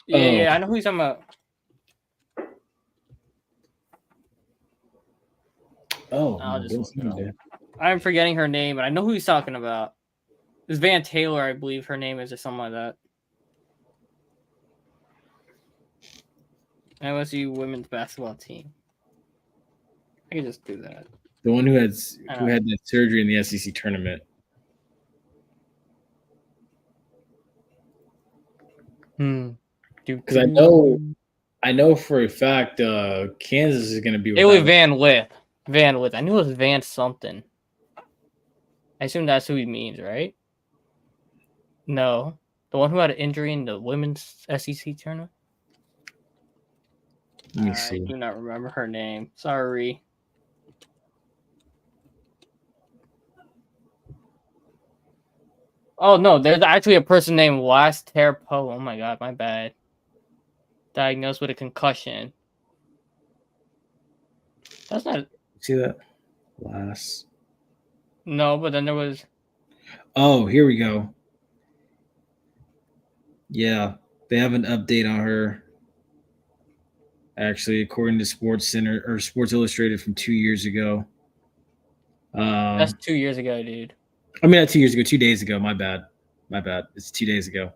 Yeah, I know who he's talking about. Oh, I'm forgetting her name, but I know who he's talking about. It's Van Taylor, I believe her name is, or something like that. LSU women's basketball team. I can just do that. The one who had that surgery in the SEC tournament. Because I know for a fact Kansas is going to be. It was Van Lith. Van Lith. I knew it was Van something. I assume that's who he means, right? No, the one who had an injury in the women's SEC tournament. Let me see. I do not remember her name. Sorry. Oh no, there's actually a person named Last Tear Poe. Oh my god, my bad. Diagnosed with a concussion. That's not. See that? Last. No, but then there was. Oh, here we go. Yeah, they have an update on her. Actually, according to Sports Center or Sports Illustrated from 2 years ago. That's 2 years ago, dude. I mean, not 2 years ago, 2 days ago. My bad. It's 2 days ago.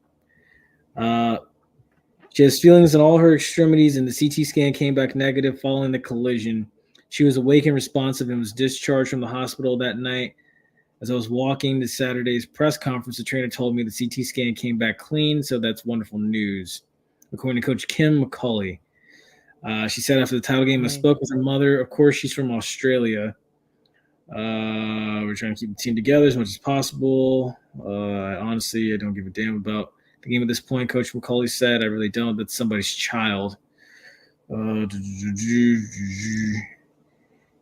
She has feelings in all her extremities, and the CT scan came back negative following the collision. She was awake and responsive and was discharged from the hospital that night. As I was walking to Saturday's press conference, the trainer told me the CT scan came back clean, so that's wonderful news. According to Coach Kim McCauley, she said after the title game, I spoke with her mother. Of course, she's from Australia. We're trying to keep the team together as much as possible. Honestly, I don't give a damn about the game at this point. Coach McCauley said, I really don't. That's somebody's child.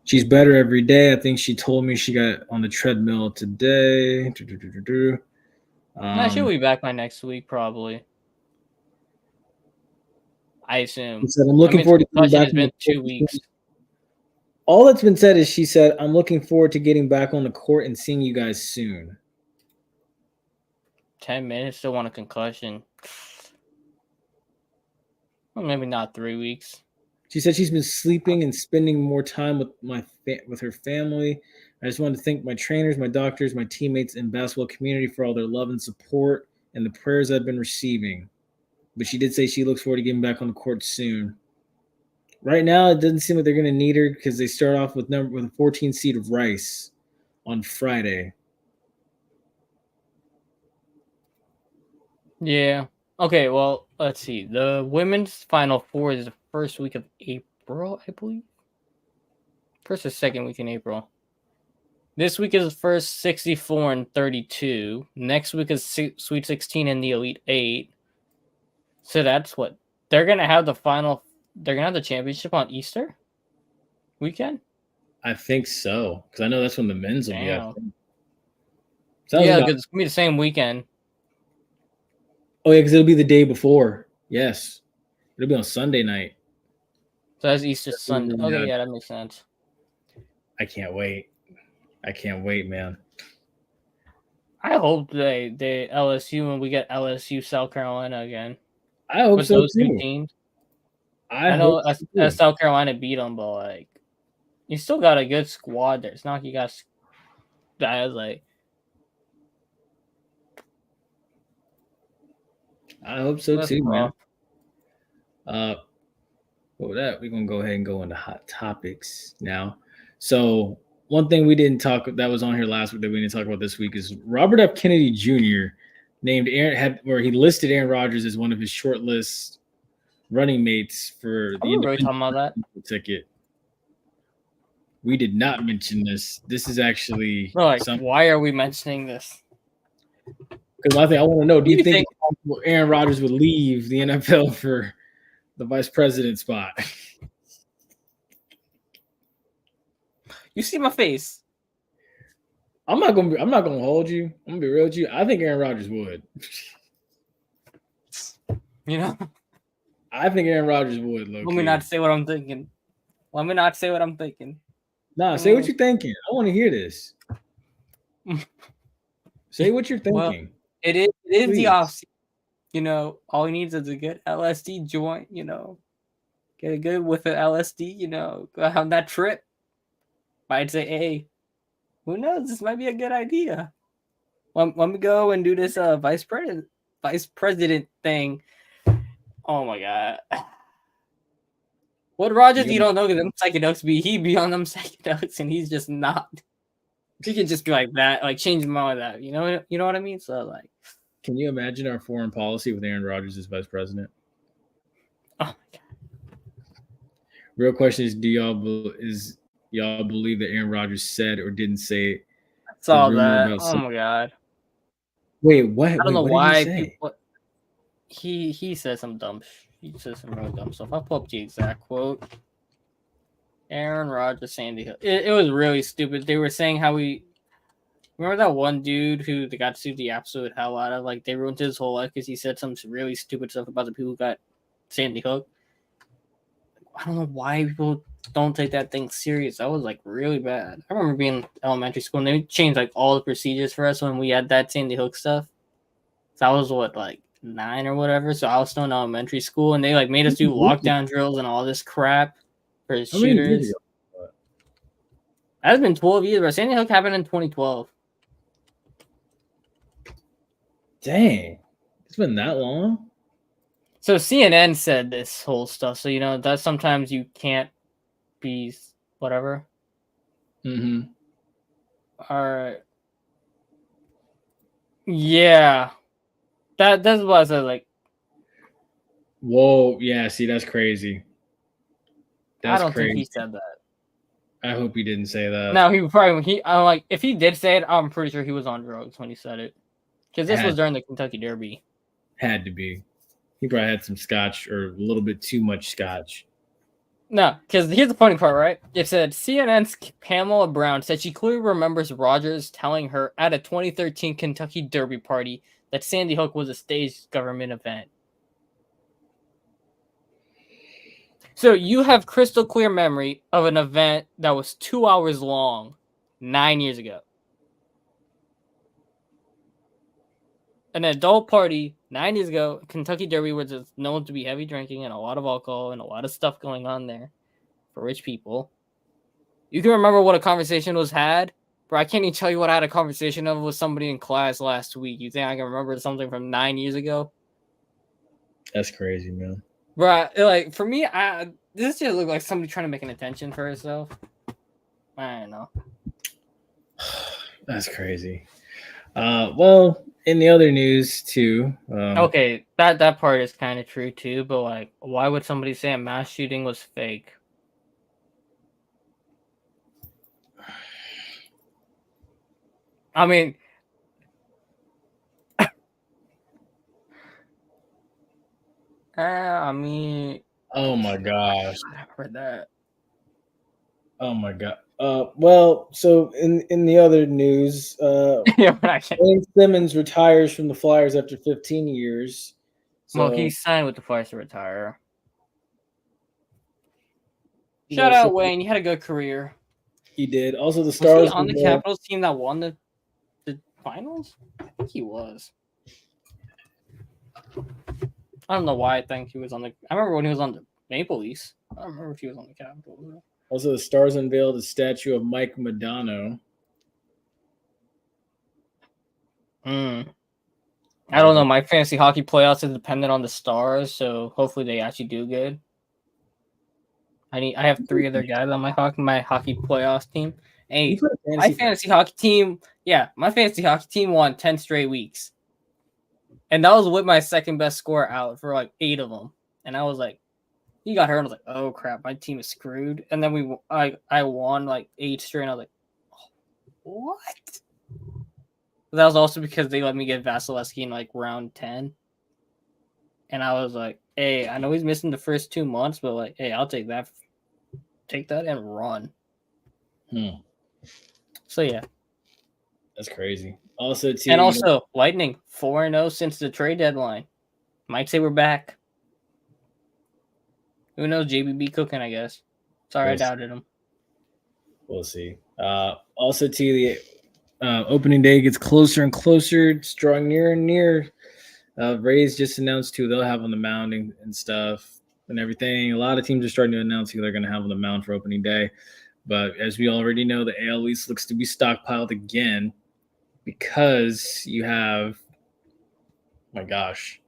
She's better every day. I think she told me she got on the treadmill today. She'll be back by next week, probably. I assume. She said, I'm looking forward to getting back. It's been 2 weeks. All that's been said is she said, I'm looking forward to getting back on the court and seeing you guys soon. 10 minutes, still want a concussion. Well, maybe not 3 weeks. She said she's been sleeping and spending more time with her family. I just want to thank my trainers, my doctors, my teammates, and basketball community for all their love and support and the prayers I've been receiving. But she did say she looks forward to getting back on the court soon. Right now, it doesn't seem like they're going to need her because they start off with a 14 seed of Rice on Friday. Yeah. Okay, well, let's see. The women's Final Four is the first week of April, I believe. First or second week in April. This week is the first 64 and 32. Next week is Sweet 16 and the Elite 8. So that's what they're gonna have the final. They're gonna have the championship on Easter weekend. I think so, because I know that's when the men's will be. I Damn. think. Sounds Yeah, about- because it's gonna be the same weekend. Oh yeah, because it'll be the day before. Yes, it'll be on Sunday night. So that's Easter Sunday. Yeah. Okay, yeah, that makes sense. I can't wait. I can't wait, man. I hope they LSU and we get LSU South Carolina again. I hope With so those two too. teams. I know hope so too. South Carolina beat them, but like you still got a good squad there. It's not like you got guys like. I hope so That's too, man. rough. With that, we're gonna go ahead and go into hot topics now. So one thing we didn't talk that was on here last week that we didn't talk about this week is Robert F. Kennedy Jr. named where he listed Aaron Rodgers as one of his short list running mates for the I'm really talking about that. ticket. We did not mention this. This is actually No, like, something. why are we mentioning this? Because I want to know, do you You think Aaron Rodgers would leave the NFL for the vice president spot? You see my face. I'm not gonna hold you. I'm gonna be real with you. I think Aaron Rodgers would. You know? I think Aaron Rodgers would. Let me not say what I'm thinking. Let me not say what I'm thinking. Nah, say what you're thinking. I want to hear this. Say what you're thinking. Well, it is Please. the off. You know, all he needs is a good LSD joint. You know, get a good with an LSD. You know, go have that trip. I'd say, hey, who knows? This might be a good idea. Let me go and do this vice president thing. Oh my god. What Rodgers you don't know because them psychedelics he be on them psychedelics and he's just not. He can just be like that, like change him out of that. You know what I mean? So like, can you imagine our foreign policy with Aaron Rodgers as vice president? Oh my god. Real question is, do y'all believe that Aaron Rodgers said or didn't say? I saw that. Oh my god. Wait, what? I don't know what why did he say? people. He said some dumb. He said some really dumb stuff. I'll pull up the exact quote. Aaron Rodgers, Sandy Hook. It was really stupid. They were saying how remember that one dude who they got sued the absolute hell out of. Like they ruined his whole life because he said some really stupid stuff about the people who got Sandy Hook. I don't know why people don't take that thing serious. That was like really bad. I remember being in elementary school and they changed like all the procedures for us when we had that Sandy Hook stuff. So I was like 9 or whatever. So I was still in elementary school and they like made us do lockdown drills and all this crap for shooters. That's been 12 years, but Sandy Hook happened in 2012. Dang, it's been that long. So CNN said this whole stuff. So that sometimes you can't be whatever. Mm-hmm. All right. Yeah. That's what I said. Like, whoa, yeah. See, that's crazy. I don't think he said that. I hope he didn't say that. No, he probably. I'm like, if he did say it, I'm pretty sure he was on drugs when he said it, because this was during the Kentucky Derby. Had to be. He probably had some scotch or a little bit too much scotch. No, because here's the funny part, right? It said CNN's Pamela Brown said she clearly remembers Rodgers telling her at a 2013 Kentucky Derby party that Sandy Hook was a staged government event. So you have crystal clear memory of an event that was 2 hours long 9 years ago. An adult party 9 years ago, Kentucky Derby, was just known to be heavy drinking and a lot of alcohol and a lot of stuff going on there for rich people. You can remember what a conversation was had? Bro, I can't even tell you what I had a conversation of with somebody in class last week. You think I can remember something from 9 years ago? That's crazy, man. Bro, like, for me, this just looked like somebody trying to make an attention for herself. I don't know. That's crazy. Well, in the other news too. Okay, that part is kind of true too, but like, why would somebody say a mass shooting was fake? I mean, I mean, Oh my gosh. I heard that. Oh my god. Well, so in the other news, Yeah, but I can't. Wayne Simmons retires from the Flyers after 15 years. Well, So he signed with the Flyers to retire. you Shout know, so out Wayne, you had a good career. he did. Also, the Was he Stars on the were Capitals team that won the finals? I think he was. I don't know why I think he was on the. I remember when he was on the Maple Leafs. I don't remember if he was on the Capitals. Also, the Stars unveiled a statue of Mike Modano. I don't know. My fantasy hockey playoffs is dependent on the Stars, so hopefully they actually do good. I have 3 other guys on my hockey playoffs team. Hey, my fantasy hockey team won 10 straight weeks. And that was with my second best score out for like 8 of them. And I was like, he got hurt. And I was like, oh crap, my team is screwed. And then I won like 8 straight. And I was like, what? But that was also because they let me get Vasilevsky in like round 10. And I was like, hey, I know he's missing the first 2 months, but like, hey, I'll take that. Take that and run. So yeah. That's crazy. Also, too, and also Lightning 4-0 since the trade deadline. Might say we're back. Who knows? JBB cooking, I guess. Sorry, I doubted him. We'll see. Also, too, the opening day gets closer and closer. It's drawing near and near. Rays just announced who they'll have on the mound and stuff and everything. A lot of teams are starting to announce who they're going to have on the mound for opening day. But as we already know, the AL East looks to be stockpiled again because you have, my gosh,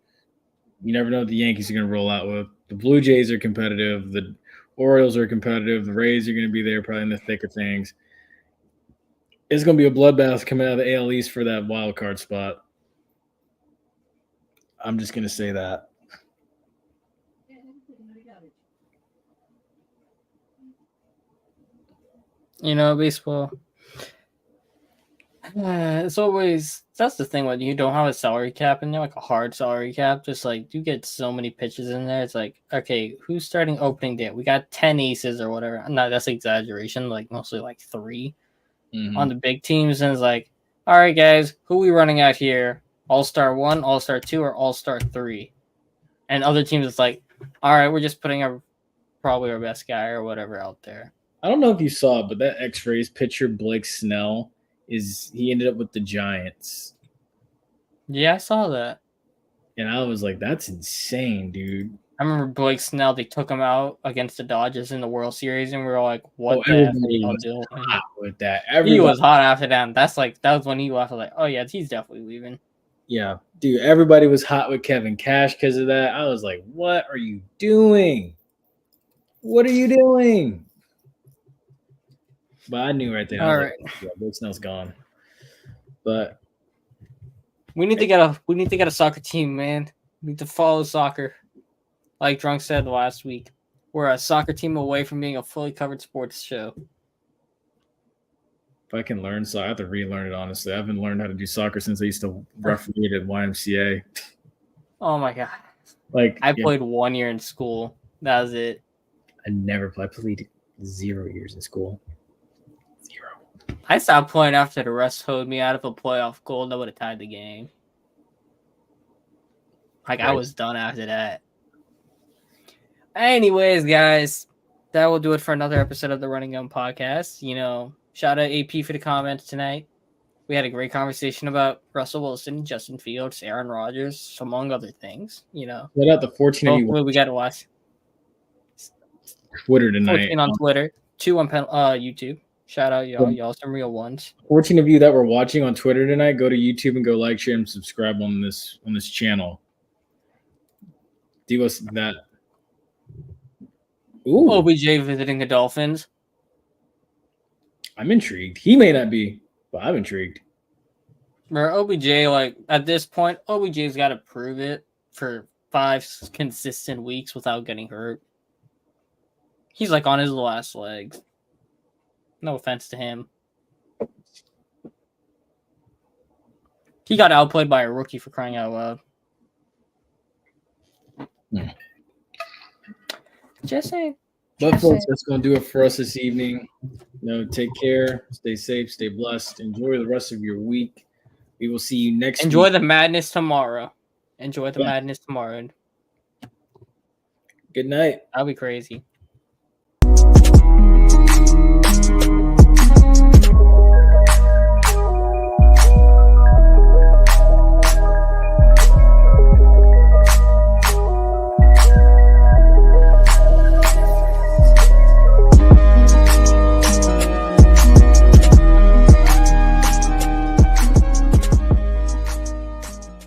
you never know what the Yankees are going to roll out with. The Blue Jays are competitive. The Orioles are competitive. The Rays are going to be there probably in the thick of things. It's going to be a bloodbath coming out of the AL East for that wild card spot. I'm just going to say that. You know, baseball. It's always that's the thing when you don't have a salary cap in there, like a hard salary cap. Just like you get so many pitches in there. It's like, okay, who's starting opening day? We got 10 aces or whatever. No, that's an exaggeration. Like mostly like 3 on the big teams. And it's like, all right, guys, who are we running out here? All-Star 1, All-Star 2, or All-Star 3? And other teams, it's like, all right, we're just putting probably our best guy or whatever out there. I don't know if you saw it, but that X-Rays pitcher, Blake Snell, he ended up with the Giants. Yeah, I saw that. And I was like, that's insane, dude. I remember Blake Snell, they took him out against the Dodgers in the World Series, and we were all like, what the F everybody are was doing? hot with that. He was hot after that. That was when he left. I was like, oh, yeah, he's definitely leaving. Yeah, dude, everybody was hot with Kevin Cash because of that. I was like, what are you doing? What are you doing? But I knew right there. All right. Like, yeah, Blake Snell's gone. But we need to get a soccer team, man. We need to follow soccer. Like Drunk said last week, we're a soccer team away from being a fully covered sports show. If I can learn soccer, I have to relearn it, honestly. I haven't learned how to do soccer since I used to referee at YMCA. Oh, my God. Like I played 1 year in school. That was it. I never played. I played 0 years in school. 0. I stopped playing after the refs hoed me out of a playoff goal that would have tied the game. Like, right. I was done after that. Anyways, guys, that will do it for another episode of the Running Gun Podcast. You know, shout out AP for the comments tonight. We had a great conversation about Russell Wilson, Justin Fields, Aaron Rodgers, among other things. You know, shout out the 14 of you. We got to watch Twitter tonight. 14 on Twitter, 2 on YouTube. Shout out y'all. Y'all some real ones. 14 of you that were watching on Twitter tonight, go to YouTube and go like, share, and subscribe on this channel. Do us that. Ooh. OBJ visiting the Dolphins. I'm intrigued. He may not be, but I'm intrigued. Where OBJ, like at this point, OBJ's got to prove it for 5 consistent weeks without getting hurt. He's like on his last legs. No offense to him. He got outplayed by a rookie for crying out loud. Hmm. Just saying. But folks, that's going to do it for us this evening. Take care, stay safe, stay blessed, enjoy the rest of your week. We will see you next Enjoy week. the madness tomorrow. Enjoy the madness tomorrow. Good night. That'll be crazy.